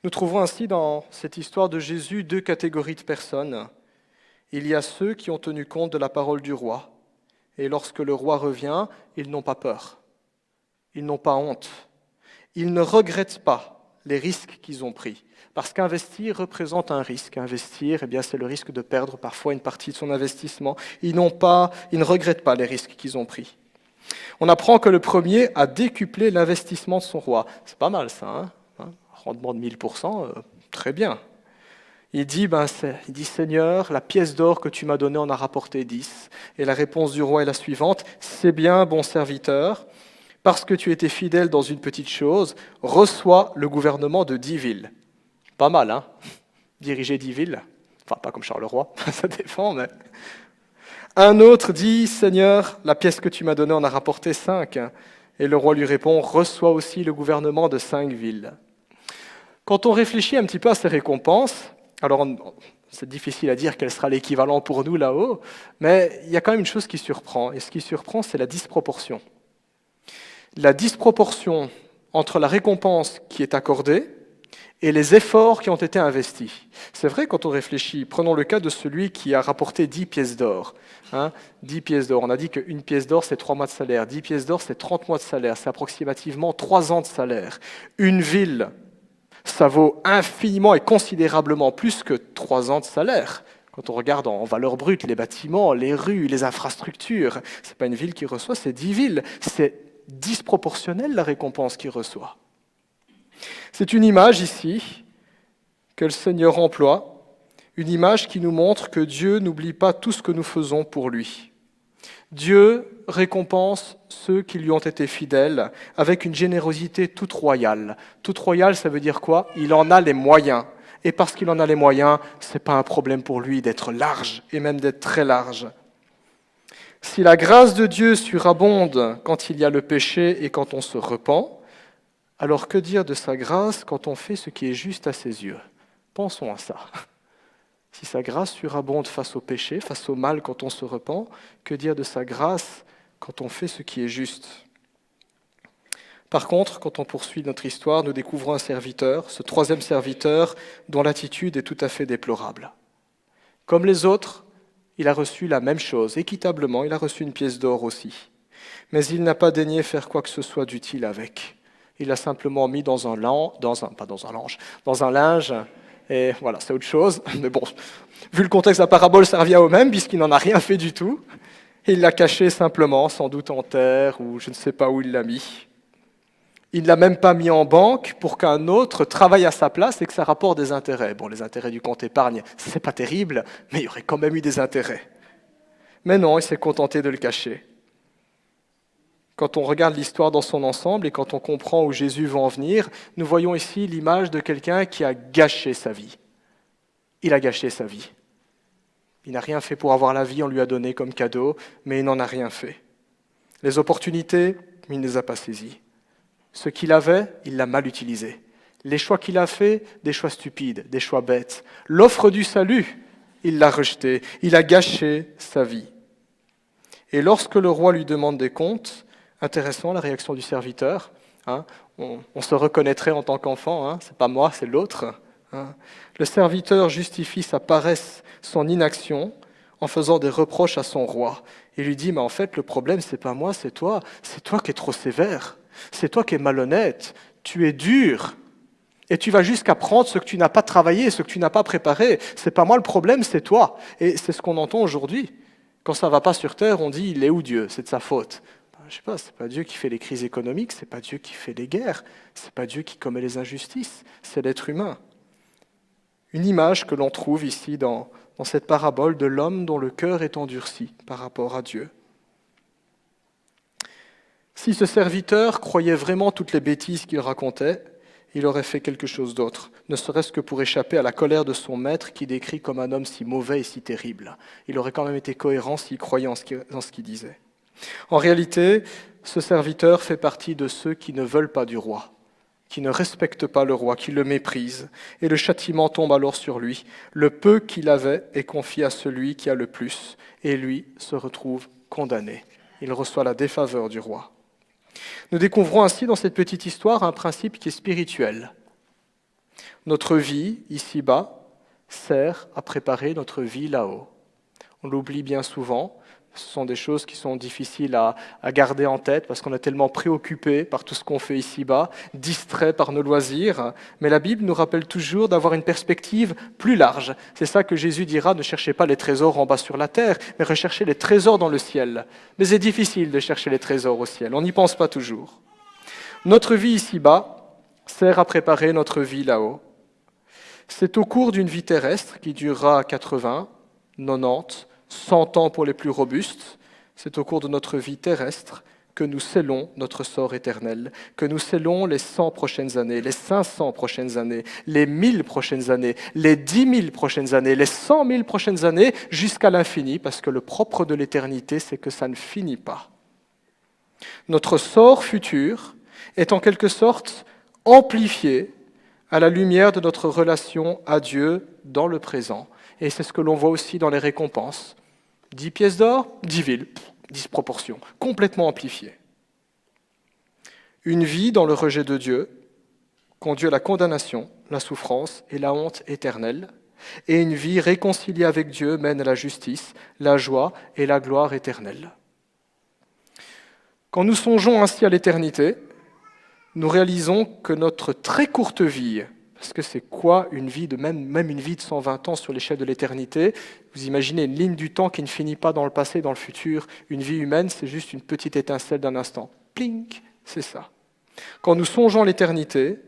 Nous trouvons ainsi dans cette histoire de Jésus 2 catégories de personnes. Il y a ceux qui ont tenu compte de la parole du roi. Et lorsque le roi revient, ils n'ont pas peur. Ils n'ont pas honte. Ils ne regrettent pas les risques qu'ils ont pris. Parce qu'investir représente un risque. Investir, c'est le risque de perdre parfois une partie de son investissement. Ils ne regrettent pas les risques qu'ils ont pris. On apprend que le premier a décuplé l'investissement de son roi. C'est pas mal ça, rendement de 1000%, très bien. Il dit, Seigneur, la pièce d'or que tu m'as donnée en a rapporté 10. Et la réponse du roi est la suivante, c'est bien, bon serviteur, parce que tu étais fidèle dans une petite chose, reçois le gouvernement de 10 villes. Pas mal, diriger 10 villes. Enfin, pas comme Charleroi, ça dépend, mais... Un autre dit, Seigneur, la pièce que tu m'as donnée en a rapporté 5. Et le roi lui répond, reçois aussi le gouvernement de 5 villes. Quand on réfléchit un petit peu à ces récompenses, alors c'est difficile à dire quel sera l'équivalent pour nous là-haut, mais il y a quand même une chose qui surprend, et ce qui surprend, c'est la disproportion. La disproportion entre la récompense qui est accordée et les efforts qui ont été investis. C'est vrai quand on réfléchit, prenons le cas de celui qui a rapporté 10 pièces d'or. 10 pièces d'or, on a dit qu'une pièce d'or c'est 3 mois de salaire, 10 pièces d'or c'est 30 mois de salaire, c'est approximativement 3 ans de salaire. Une ville, ça vaut infiniment et considérablement plus que 3 ans de salaire. Quand on regarde en valeur brute les bâtiments, les rues, les infrastructures, ce n'est pas une ville qui reçoit, c'est 10 villes. C'est disproportionnel la récompense qu'il reçoit. C'est une image ici que le Seigneur emploie, une image qui nous montre que Dieu n'oublie pas tout ce que nous faisons pour lui. Dieu récompense ceux qui lui ont été fidèles avec une générosité toute royale. Toute royale, ça veut dire quoi? Il en a les moyens. Et parce qu'il en a les moyens, ce n'est pas un problème pour lui d'être large, et même d'être très large. Si la grâce de Dieu surabonde quand il y a le péché et quand on se repent, alors que dire de sa grâce quand on fait ce qui est juste à ses yeux? Pensons à ça. Si sa grâce surabonde face au péché, face au mal quand on se repent, que dire de sa grâce quand on fait ce qui est juste? Par contre, quand on poursuit notre histoire, nous découvrons un serviteur, ce 3e serviteur, dont l'attitude est tout à fait déplorable. Comme les autres, il a reçu la même chose, équitablement, il a reçu une pièce d'or aussi. Mais il n'a pas daigné faire quoi que ce soit d'utile avec. Il l'a simplement mis dans un linge, et voilà, c'est autre chose. Mais bon, vu le contexte de la parabole, ça revient au même, puisqu'il n'en a rien fait du tout. Et il l'a caché simplement, sans doute en terre, ou je ne sais pas où il l'a mis. Il ne l'a même pas mis en banque pour qu'un autre travaille à sa place et que ça rapporte des intérêts. Bon, les intérêts du compte épargne, c'est pas terrible, mais il y aurait quand même eu des intérêts. Mais non, il s'est contenté de le cacher. Quand on regarde l'histoire dans son ensemble et quand on comprend où Jésus va en venir, nous voyons ici l'image de quelqu'un qui a gâché sa vie. Il a gâché sa vie. Il n'a rien fait pour avoir la vie, on lui a donné comme cadeau, mais il n'en a rien fait. Les opportunités, il ne les a pas saisies. Ce qu'il avait, il l'a mal utilisé. Les choix qu'il a faits, des choix stupides, des choix bêtes. L'offre du salut, il l'a rejeté. Il a gâché sa vie. Et lorsque le roi lui demande des comptes, intéressant la réaction du serviteur, on se reconnaîtrait en tant qu'enfant, c'est pas moi, c'est l'autre. Le serviteur justifie sa paresse, son inaction, en faisant des reproches à son roi. Il lui dit, mais en fait, le problème, c'est pas moi, c'est toi qui es trop sévère, c'est toi qui es malhonnête, tu es dur, et tu vas jusqu'à prendre ce que tu n'as pas travaillé, ce que tu n'as pas préparé. C'est pas moi le problème, c'est toi. Et c'est ce qu'on entend aujourd'hui. Quand ça va pas sur terre, on dit, il est où Dieu? C'est de sa faute. Je sais pas, c'est pas Dieu qui fait les crises économiques, c'est pas Dieu qui fait les guerres, c'est pas Dieu qui commet les injustices, c'est l'être humain. Une image que l'on trouve ici dans cette parabole de l'homme dont le cœur est endurci par rapport à Dieu. Si ce serviteur croyait vraiment toutes les bêtises qu'il racontait, il aurait fait quelque chose d'autre, ne serait-ce que pour échapper à la colère de son maître qui décrit comme un homme si mauvais et si terrible. Il aurait quand même été cohérent s'il croyait en ce qu'il disait. En réalité, ce serviteur fait partie de ceux qui ne veulent pas du roi, qui ne respectent pas le roi, qui le méprisent, et le châtiment tombe alors sur lui. Le peu qu'il avait est confié à celui qui a le plus, et lui se retrouve condamné. Il reçoit la défaveur du roi. Nous découvrons ainsi dans cette petite histoire un principe qui est spirituel. Notre vie, ici-bas, sert à préparer notre vie là-haut. On l'oublie bien souvent. Ce sont des choses qui sont difficiles à garder en tête parce qu'on est tellement préoccupé par tout ce qu'on fait ici-bas, distrait par nos loisirs. Mais la Bible nous rappelle toujours d'avoir une perspective plus large. C'est ça que Jésus dira, ne cherchez pas les trésors en bas sur la terre, mais recherchez les trésors dans le ciel. Mais c'est difficile de chercher les trésors au ciel, on n'y pense pas toujours. Notre vie ici-bas sert à préparer notre vie là-haut. C'est au cours d'une vie terrestre qui durera 80, 90, 100 ans pour les plus robustes, c'est au cours de notre vie terrestre que nous scellons notre sort éternel, que nous scellons les 100 prochaines années, les 500 prochaines années, les 1000 prochaines années, les 10 000 prochaines années, les 100 000 prochaines années, jusqu'à l'infini, parce que le propre de l'éternité, c'est que ça ne finit pas. Notre sort futur est en quelque sorte amplifié à la lumière de notre relation à Dieu dans le présent. Et c'est ce que l'on voit aussi dans les récompenses. 10 pièces d'or, 10 villes, disproportion, complètement amplifiée. Une vie dans le rejet de Dieu conduit à la condamnation, la souffrance et la honte éternelle. Et une vie réconciliée avec Dieu mène à la justice, la joie et la gloire éternelle. Quand nous songeons ainsi à l'éternité, nous réalisons que notre très courte vie, parce que c'est quoi une vie de même une vie de 120 ans sur l'échelle de l'éternité? Vous imaginez une ligne du temps qui ne finit pas dans le passé, dans le futur. Une vie humaine, c'est juste une petite étincelle d'un instant. Plink, c'est ça. Quand nous songeons à l'éternité,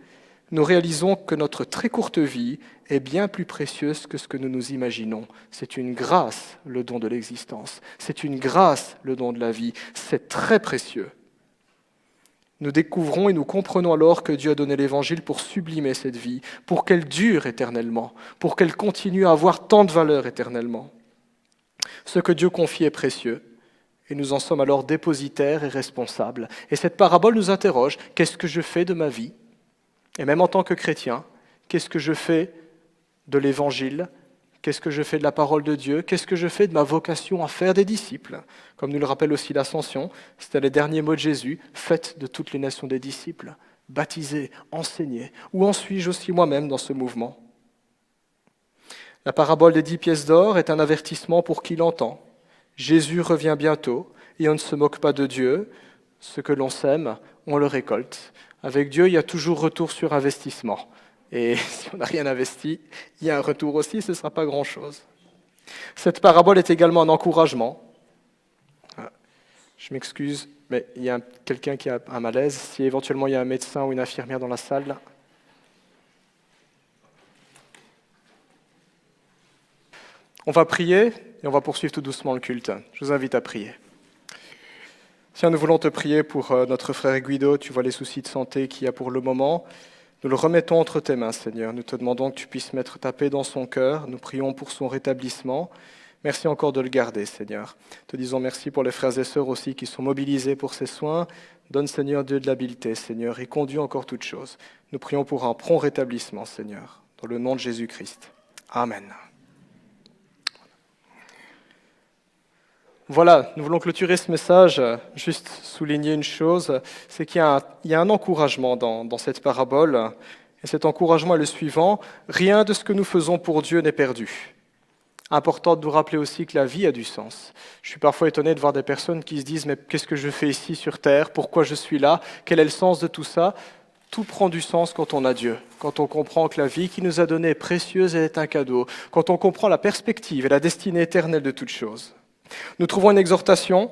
nous réalisons que notre très courte vie est bien plus précieuse que ce que nous nous imaginons. C'est une grâce, le don de l'existence. C'est une grâce, le don de la vie. C'est très précieux. Nous découvrons et nous comprenons alors que Dieu a donné l'Évangile pour sublimer cette vie, pour qu'elle dure éternellement, pour qu'elle continue à avoir tant de valeur éternellement. Ce que Dieu confie est précieux, et nous en sommes alors dépositaires et responsables. Et cette parabole nous interroge, qu'est-ce que je fais de ma vie? Et même en tant que chrétien, qu'est-ce que je fais de l'Évangile? Qu'est-ce que je fais de la parole de Dieu? Qu'est-ce que je fais de ma vocation à faire des disciples? Comme nous le rappelle aussi l'Ascension, c'était les derniers mots de Jésus, faites de toutes les nations des disciples, baptisez, enseignez. Où en suis-je aussi moi-même dans ce mouvement? La parabole des 10 pièces d'or est un avertissement pour qui l'entend. Jésus revient bientôt et on ne se moque pas de Dieu. Ce que l'on sème, on le récolte. Avec Dieu, il y a toujours retour sur investissement. Et si on n'a rien investi, il y a un retour aussi, ce ne sera pas grand-chose. Cette parabole est également un encouragement. Je m'excuse, mais il y a quelqu'un qui a un malaise. Si éventuellement il y a un médecin ou une infirmière dans la salle. On va prier et on va poursuivre tout doucement le culte. Je vous invite à prier. Seigneur, nous voulons te prier pour notre frère Guido. Tu vois les soucis de santé qu'il y a pour le moment. Nous le remettons entre tes mains, Seigneur. Nous te demandons que tu puisses mettre ta paix dans son cœur. Nous prions pour son rétablissement. Merci encore de le garder, Seigneur. Te disons merci pour les frères et sœurs aussi qui sont mobilisés pour ces soins. Donne, Seigneur, Dieu de l'habileté, Seigneur, et conduis encore toutes choses. Nous prions pour un prompt rétablissement, Seigneur, dans le nom de Jésus-Christ. Amen. Voilà, nous voulons clôturer ce message, juste souligner une chose, c'est qu'il y a un encouragement dans cette parabole, et cet encouragement est le suivant: rien de ce que nous faisons pour Dieu n'est perdu. Important de nous rappeler aussi que la vie a du sens. Je suis parfois étonné de voir des personnes qui se disent « mais qu'est-ce que je fais ici sur terre? Pourquoi je suis là? Quel est le sens de tout ça ?» Tout prend du sens quand on a Dieu, quand on comprend que la vie qu'il nous a donnée est précieuse et est un cadeau, quand on comprend la perspective et la destinée éternelle de toutes choses. Nous trouvons une exhortation: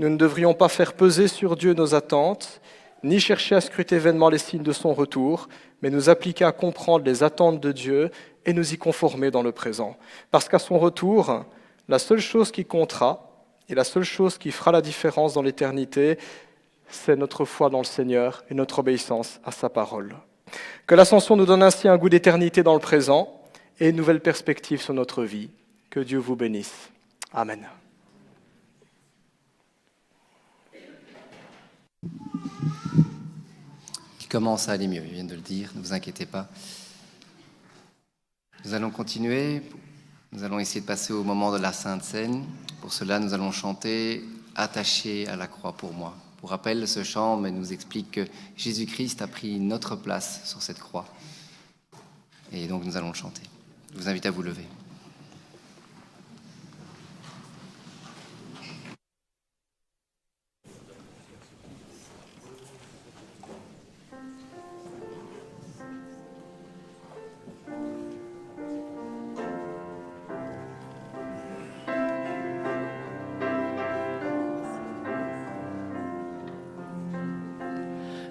nous ne devrions pas faire peser sur Dieu nos attentes, ni chercher à scruter vainement les signes de son retour, mais nous appliquer à comprendre les attentes de Dieu et nous y conformer dans le présent. Parce qu'à son retour, la seule chose qui comptera et la seule chose qui fera la différence dans l'éternité, c'est notre foi dans le Seigneur et notre obéissance à sa parole. Que l'Ascension nous donne ainsi un goût d'éternité dans le présent et une nouvelle perspective sur notre vie. Que Dieu vous bénisse. Amen. Il commence à aller mieux, je viens de le dire, ne vous inquiétez pas. Nous allons continuer, nous allons essayer de passer au moment de la Sainte Seine. Pour cela, nous allons chanter « Attaché à la croix pour moi ». Pour rappel, ce chant nous explique que Jésus-Christ a pris notre place sur cette croix. Et donc nous allons le chanter. Je vous invite à vous lever.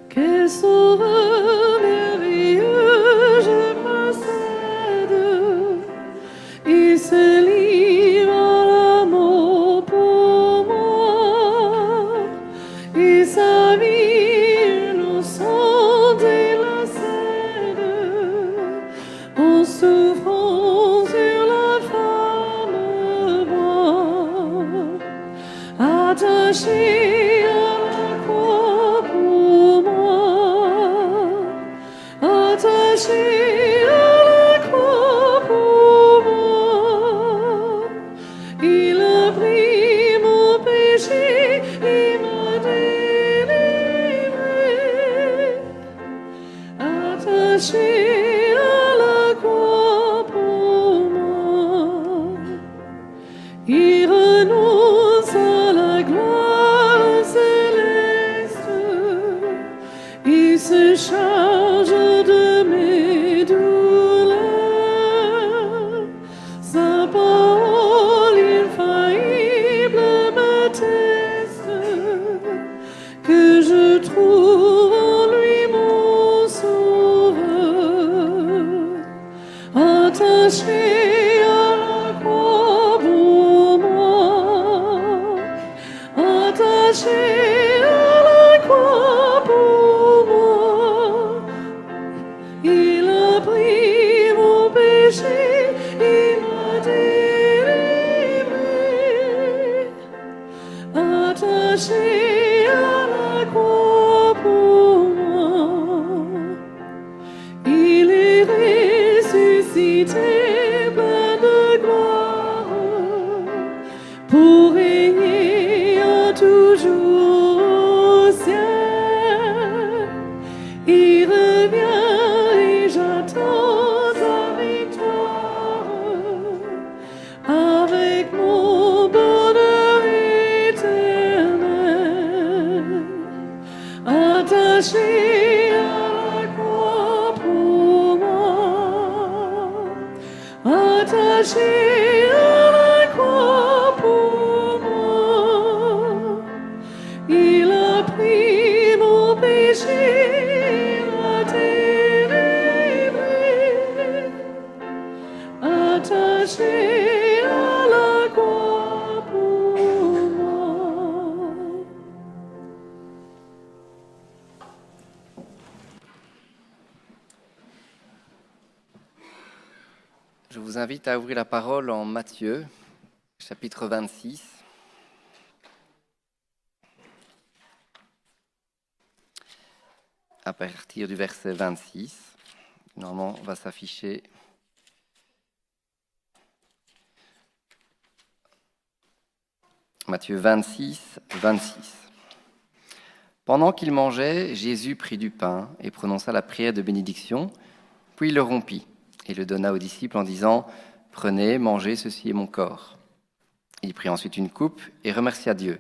Quel sauveur merveilleux je possède, il se livre en l'amour pour moi, et sa vie innocente il la cède, en souffrant sur la femme bois, attaché attaché à la croix pour moi, il a pris mon péché et m'a délivré. Attaché à la croix pour moi, il renonce à la gloire céleste, il se charge de mes douleurs. Sa parole infaillible m'atteste que je trouve en lui mon sauveur. Attaché à la croix pour moi, attaché à la croix pour moi, il a pris mon péché, il m'a délivré. Attaché à la croix pour moi, il est ressuscité plein de gloire pour régner à toujours au ciel. Il revient et j'attends sa victoire avec mon bonheur éternel. Attaché à la croix pour moi, attaché à la croix pour moi, il a pris mon péché, il m'a délivré. Attaché à la croix pour moi. vous invite à ouvrir la parole en Matthieu, chapitre 26. À partir du verset 26. Normalement, on va s'afficher. Matthieu 26, 26. Pendant qu'il mangeait, Jésus prit du pain et prononça la prière de bénédiction, puis il le rompit et le donna aux disciples en disant « Prenez, mangez, ceci est mon corps ». Il prit ensuite une coupe et remercia Dieu.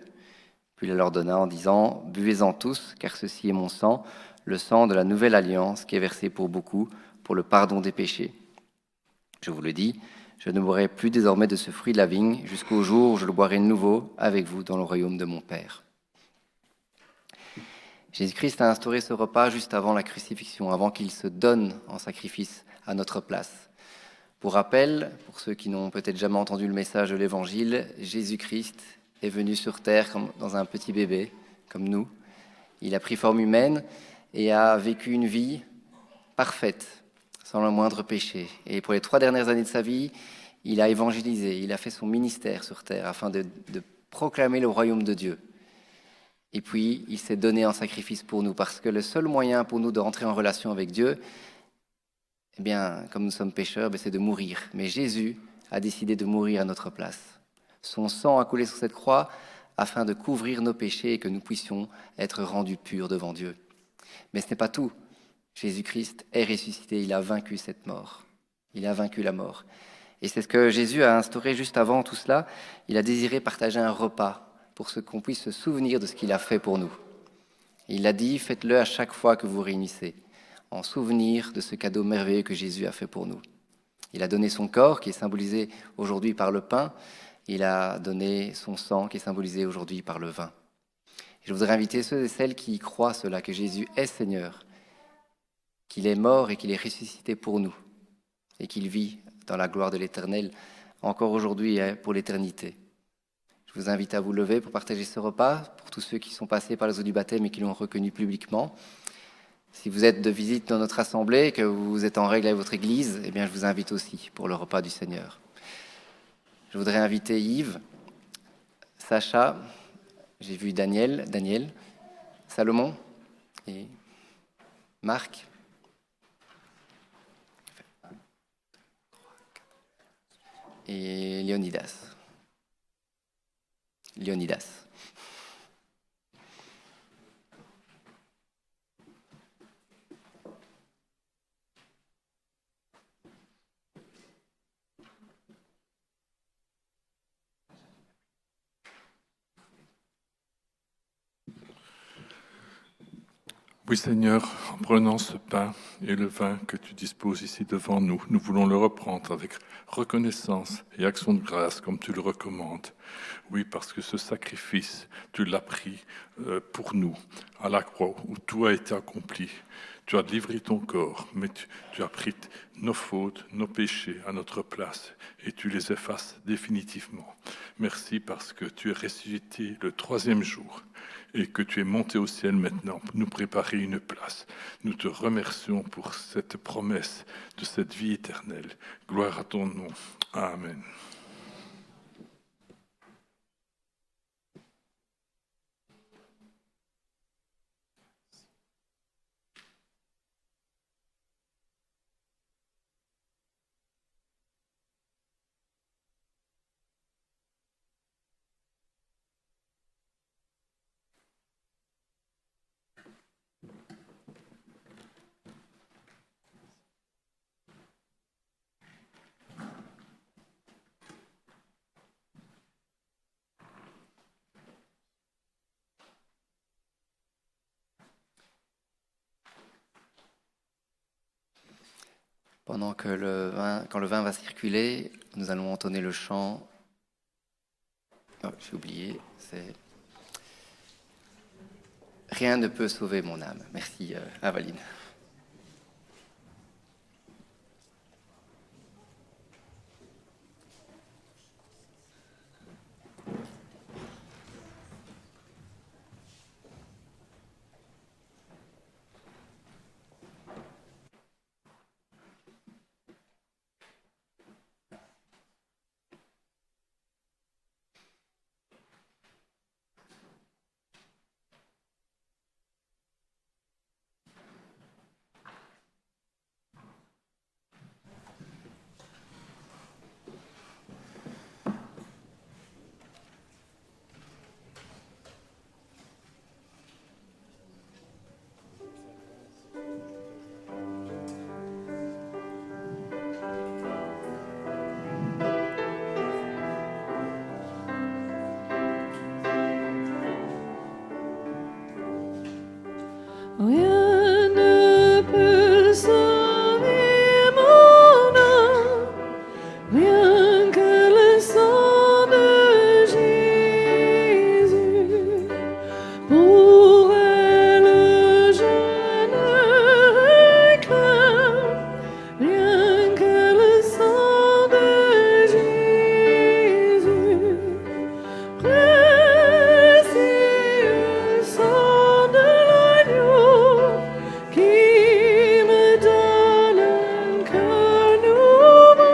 Puis il leur donna en disant « Buvez-en tous, car ceci est mon sang, le sang de la nouvelle alliance qui est versé pour beaucoup, pour le pardon des péchés. Je vous le dis, je ne boirai plus désormais de ce fruit de la vigne, jusqu'au jour où je le boirai de nouveau avec vous dans le royaume de mon Père. » Jésus-Christ a instauré ce repas juste avant la crucifixion, avant qu'il se donne en sacrifice à notre place. Pour rappel, pour ceux qui n'ont peut-être jamais entendu le message de l'Évangile, Jésus-Christ est venu sur terre comme dans un petit bébé, comme nous. Il a pris forme humaine et a vécu une vie parfaite, sans le moindre péché. Et pour les 3 dernières années de sa vie, il a évangélisé, il a fait son ministère sur terre afin de proclamer le royaume de Dieu. Et puis, il s'est donné en sacrifice pour nous, parce que le seul moyen pour nous de rentrer en relation avec Dieu, eh bien, comme nous sommes pécheurs, c'est de mourir. Mais Jésus a décidé de mourir à notre place. Son sang a coulé sur cette croix afin de couvrir nos péchés et que nous puissions être rendus purs devant Dieu. Mais ce n'est pas tout. Jésus-Christ est ressuscité, il a vaincu cette mort. Il a vaincu la mort. Et c'est ce que Jésus a instauré juste avant tout cela. Il a désiré partager un repas pour qu'on puisse se souvenir de ce qu'il a fait pour nous. Il a dit, faites-le à chaque fois que vous réunissez, en souvenir de ce cadeau merveilleux que Jésus a fait pour nous. Il a donné son corps, qui est symbolisé aujourd'hui par le pain. Il a donné son sang, qui est symbolisé aujourd'hui par le vin. Et je voudrais inviter ceux et celles qui croient cela, que Jésus est Seigneur, qu'il est mort et qu'il est ressuscité pour nous, et qu'il vit dans la gloire de l'Éternel, encore aujourd'hui et pour l'éternité. Je vous invite à vous lever pour partager ce repas, pour tous ceux qui sont passés par les eaux du baptême et qui l'ont reconnu publiquement. Si vous êtes de visite dans notre assemblée et que vous êtes en règle avec votre église, eh bien, je vous invite aussi pour le repas du Seigneur. Je voudrais inviter Yves, Sacha, j'ai vu Daniel, Salomon et Marc. Et Léonidas. Oui Seigneur, en prenant ce pain et le vin que tu disposes ici devant nous, nous voulons le reprendre avec reconnaissance et action de grâce comme tu le recommandes. Oui, parce que ce sacrifice, tu l'as pris pour nous à la croix où tout a été accompli. Tu as livré ton corps, mais tu as pris nos fautes, nos péchés à notre place et tu les effaces définitivement. Merci parce que tu es ressuscité le 3e jour et que tu es monté au ciel maintenant pour nous préparer une place. Nous te remercions pour cette promesse de cette vie éternelle. Gloire à ton nom. Amen. Pendant que quand le vin va circuler, nous allons entonner le chant. Oh, j'ai oublié, c'est « Rien ne peut sauver mon âme ». Merci, Avaline. Rien ne peut sauver mon âme, rien que le sang de Jésus. Pour elle je ne réclame, rien que le sang de Jésus. Précieux sang de l'agneau qui me donne un cœur nouveau.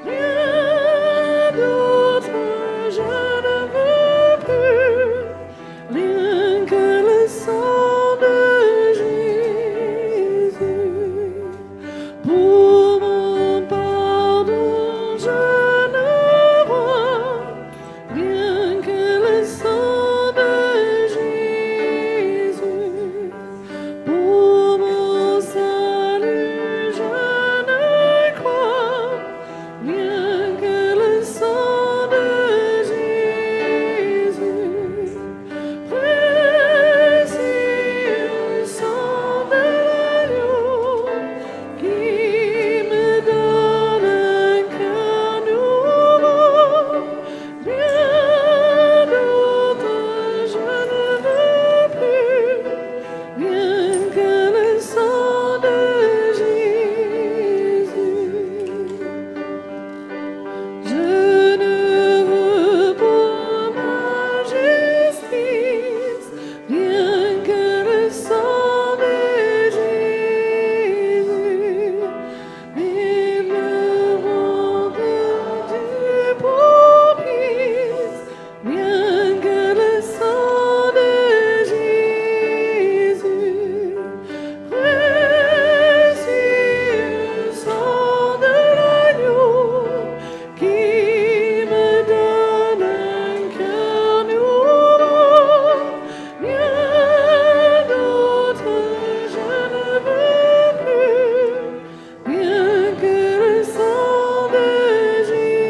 Rien d'autre je ne veux plus, rien que le sang de Jésus. Pour mon pardon je ne vois, rien que le sang de Jésus. Pour mon salut je ne crois, rien que le sang de Jésus. Précieux sang de l'agneau qui me donne un cœur nouveau. Rien d'autre je ne veux plus, rien que le sang de Jésus. Je ne veux pour ma justice, rien que le sang de Jésus. Et me rendre du propice, rien que le sang de Jésus. Précieux sang de l'agneau qui me donne un cœur nouveau. Rien d'autre je ne veux plus, rien que le sang de Jésus.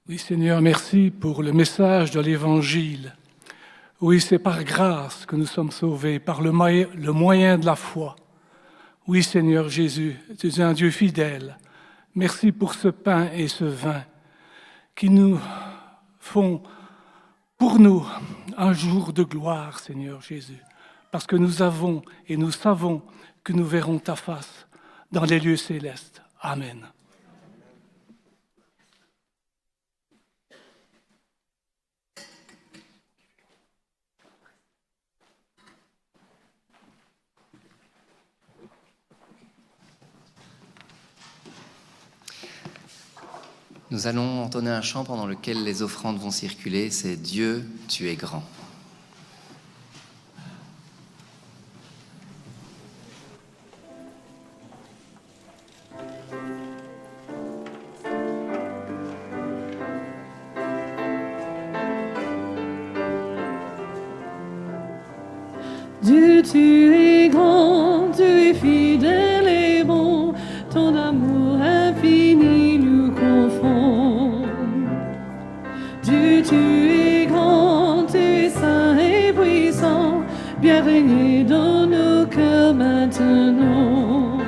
Oui, Seigneur, merci pour le message de l'Évangile. Oui, c'est par grâce que nous sommes sauvés, par le moyen de la foi. Oui, Seigneur Jésus, tu es un Dieu fidèle. Merci pour ce pain et ce vin qui nous font, pour nous, un jour de gloire, Seigneur Jésus. Parce que nous avons et nous savons que nous verrons ta face dans les lieux célestes. Amen. Nous allons entonner un chant pendant lequel les offrandes vont circuler, c'est « Dieu, tu es grand ». Dieu, tu es grand, tu es fidèle et bon, ton amour infini nous confond. Dieu, tu es grand, tu es saint et puissant, bien régner dans nos cœurs maintenant.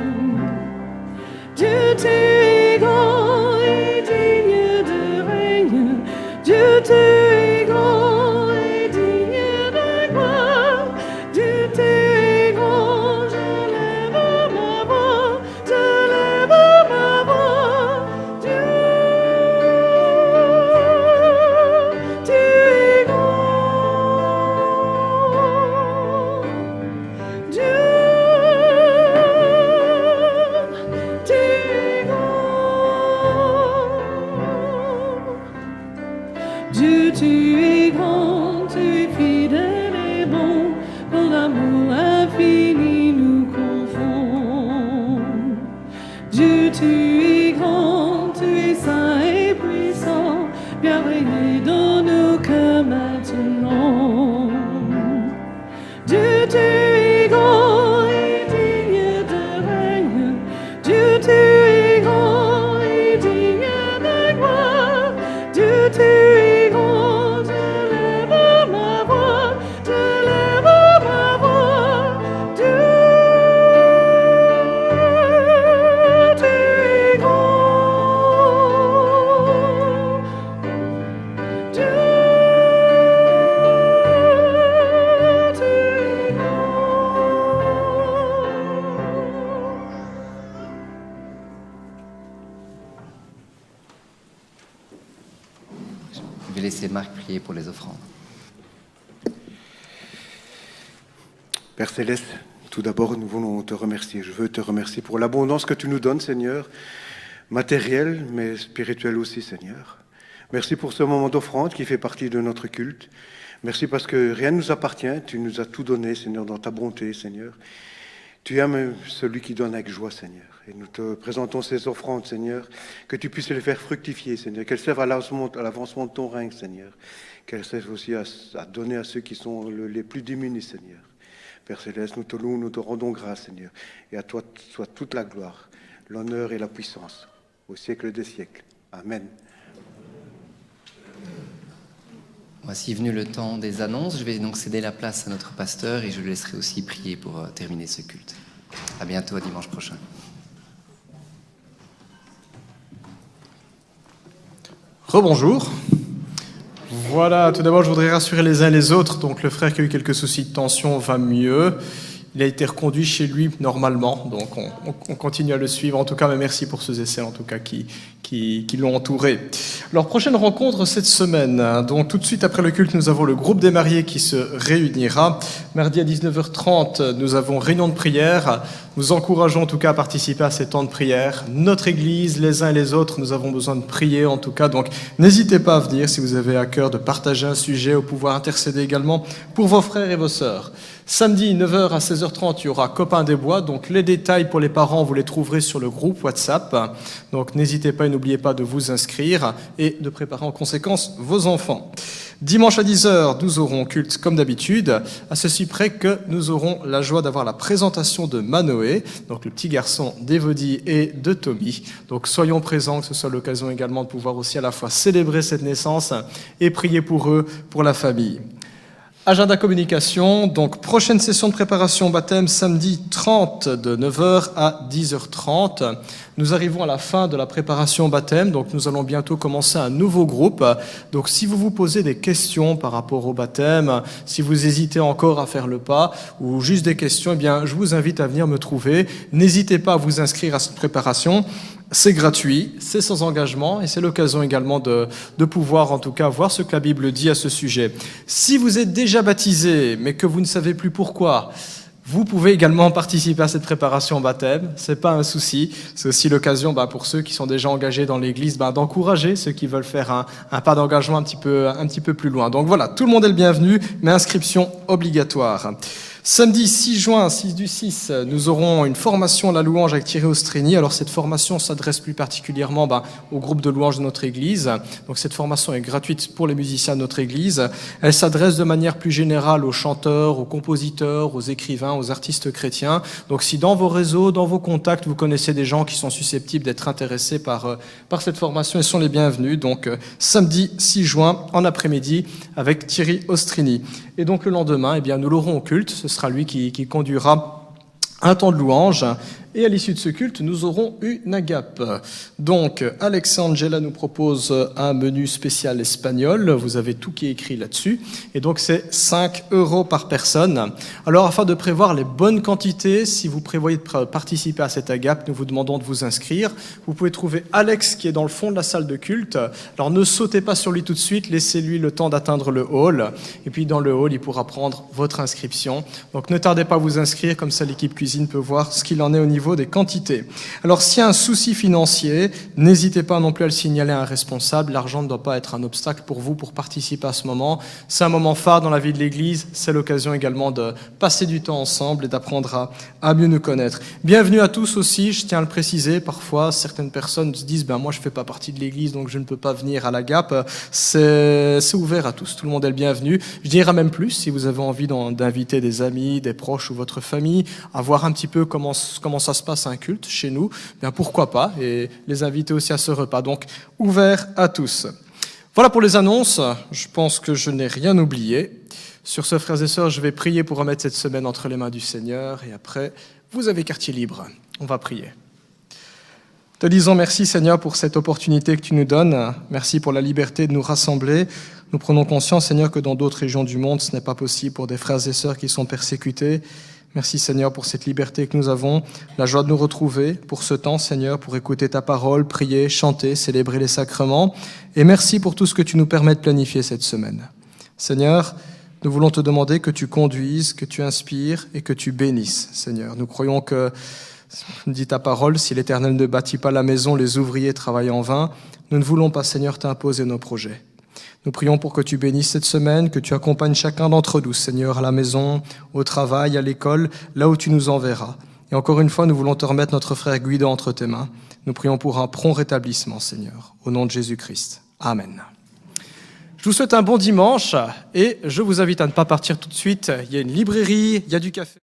Dieu, tu es grand et digne de règne, Dieu, tu es grand et digne de gloire. Dieu, tu es grand, je lève ma voix, je lève ma voix. Dieu, tu es grand. Dieu, tu es grand. Dieu, tu Dieu, tu es grand, tu es saint et puissant, bienvenu dans nos cœurs maintenant. Dieu, tu es grand et digne de règne. Dieu, tu es grand et digne de gloire. Dieu, tu es grand, je lève ma voix, je lève ma voix. Dieu, tu es grand. Dieu, tu es Je vais laisser Marc prier pour les offrandes. Père Céleste, tout d'abord, nous voulons te remercier. Je veux te remercier pour l'abondance que tu nous donnes, Seigneur, matérielle, mais spirituelle aussi, Seigneur. Merci pour ce moment d'offrande qui fait partie de notre culte. Merci parce que rien ne nous appartient. Tu nous as tout donné, Seigneur, dans ta bonté, Seigneur. Tu aimes celui qui donne avec joie, Seigneur. Et nous te présentons ces offrandes, Seigneur, que tu puisses les faire fructifier, Seigneur, qu'elles servent à l'avancement de ton règne, Seigneur, qu'elles servent aussi à donner à ceux qui sont les plus démunis, Seigneur. Père Céleste, nous te louons, nous te rendons grâce, Seigneur, et à toi soit toute la gloire, l'honneur et la puissance, au siècle des siècles. Amen. Voici venu le temps des annonces. Je vais donc céder la place à notre pasteur et je le laisserai aussi prier pour terminer ce culte. À bientôt, à dimanche prochain. Rebonjour. Voilà, tout d'abord, je voudrais rassurer les uns les autres. Donc, le frère qui a eu quelques soucis de tension va mieux. Il a été reconduit chez lui normalement, donc on continue à le suivre. En tout cas, mais merci pour ces essais, en tout cas, qui l'ont entouré. Alors, prochaine rencontre cette semaine. Donc, tout de suite après le culte, nous avons le groupe des mariés qui se réunira. Mardi à 19h30, nous avons réunion de prière. Nous encourageons en tout cas à participer à ces temps de prière. Notre Église, les uns et les autres, nous avons besoin de prier en tout cas. Donc, n'hésitez pas à venir si vous avez à cœur de partager un sujet ou pouvoir intercéder également pour vos frères et vos sœurs. Samedi, 9h à 16h30, il y aura Copain des Bois. Donc, les détails pour les parents, vous les trouverez sur le groupe WhatsApp. Donc, n'hésitez pas et n'oubliez pas de vous inscrire et de préparer en conséquence vos enfants. Dimanche à 10h, nous aurons culte comme d'habitude, à ceci près que nous aurons la joie d'avoir la présentation de Manoé, donc le petit garçon d'Evodie et de Tommy. Donc, soyons présents, que ce soit l'occasion également de pouvoir aussi à la fois célébrer cette naissance et prier pour eux, pour la famille. Agenda communication, donc prochaine session de préparation baptême samedi 30 de 9h à 10h30. Nous arrivons à la fin de la préparation baptême, donc nous allons bientôt commencer un nouveau groupe. Donc si vous vous posez des questions par rapport au baptême, si vous hésitez encore à faire le pas ou juste des questions, eh bien je vous invite à venir me trouver. N'hésitez pas à vous inscrire à cette préparation. C'est gratuit, c'est sans engagement et c'est l'occasion également de pouvoir en tout cas voir ce que la Bible dit à ce sujet. Si vous êtes déjà baptisé mais que vous ne savez plus pourquoi, vous pouvez également participer à cette préparation baptême, c'est pas un souci. C'est aussi l'occasion pour ceux qui sont déjà engagés dans l'Église d'encourager ceux qui veulent faire un pas d'engagement un petit peu plus loin. Donc voilà, tout le monde est le bienvenu, mais inscription obligatoire. Samedi 6 juin, 6 du 6, nous aurons une formation à la louange avec Thierry Ostrini. Alors cette formation s'adresse plus particulièrement au groupe de louange de notre Église. Donc cette formation est gratuite pour les musiciens de notre Église. Elle s'adresse de manière plus générale aux chanteurs, aux compositeurs, aux écrivains, aux artistes chrétiens. Donc si dans vos réseaux, dans vos contacts, vous connaissez des gens qui sont susceptibles d'être intéressés par cette formation, ils sont les bienvenus. Donc samedi 6 juin en après-midi avec Thierry Ostrini. Et donc le lendemain, eh bien, nous l'aurons au culte. Ce sera lui qui conduira un temps de louange. Et à l'issue de ce culte, nous aurons une agape. Donc, Alex et Angela nous proposent un menu spécial espagnol. Vous avez tout qui est écrit là-dessus. Et donc, c'est 5 € par personne. Alors, afin de prévoir les bonnes quantités, si vous prévoyez de participer à cette agape, nous vous demandons de vous inscrire. Vous pouvez trouver Alex qui est dans le fond de la salle de culte. Alors, ne sautez pas sur lui tout de suite. Laissez-lui le temps d'atteindre le hall. Et puis, dans le hall, il pourra prendre votre inscription. Donc, ne tardez pas à vous inscrire. Comme ça, l'équipe cuisine peut voir ce qu'il en est au niveau niveau des quantités. Alors s'il y a un souci financier, n'hésitez pas non plus à le signaler à un responsable. L'argent ne doit pas être un obstacle pour vous pour participer à ce moment. C'est un moment phare dans la vie de l'Église. C'est l'occasion également de passer du temps ensemble et d'apprendre à mieux nous connaître. Bienvenue à tous aussi, je tiens à le préciser. Parfois, certaines personnes se disent moi je ne fais pas partie de l'Église, donc je ne peux pas venir à la GAP. C'est ouvert à tous. Tout le monde est le bienvenu. Je dirais même plus, si vous avez envie d'inviter des amis, des proches ou votre famille à voir un petit peu comment ça se passe un culte chez nous, bien pourquoi pas, et les inviter aussi à ce repas. Donc, ouvert à tous. Voilà pour les annonces. Je pense que je n'ai rien oublié. Sur ce, frères et sœurs, je vais prier pour remettre cette semaine entre les mains du Seigneur, et après, vous avez quartier libre. On va prier. Te disons merci, Seigneur, pour cette opportunité que tu nous donnes. Merci pour la liberté de nous rassembler. Nous prenons conscience, Seigneur, que dans d'autres régions du monde, ce n'est pas possible pour des frères et sœurs qui sont persécutés. Merci, Seigneur, pour cette liberté que nous avons, la joie de nous retrouver, pour ce temps, Seigneur, pour écouter ta parole, prier, chanter, célébrer les sacrements. Et merci pour tout ce que tu nous permets de planifier cette semaine. Seigneur, nous voulons te demander que tu conduises, que tu inspires et que tu bénisses, Seigneur. Nous croyons que, dit ta parole, si l'Éternel ne bâtit pas la maison, les ouvriers travaillent en vain. Nous ne voulons pas, Seigneur, t'imposer nos projets. Nous prions pour que tu bénisses cette semaine, que tu accompagnes chacun d'entre nous, Seigneur, à la maison, au travail, à l'école, là où tu nous enverras. Et encore une fois, nous voulons te remettre notre frère Guido entre tes mains. Nous prions pour un prompt rétablissement, Seigneur, au nom de Jésus-Christ. Amen. Je vous souhaite un bon dimanche et je vous invite à ne pas partir tout de suite. Il y a une librairie, il y a du café.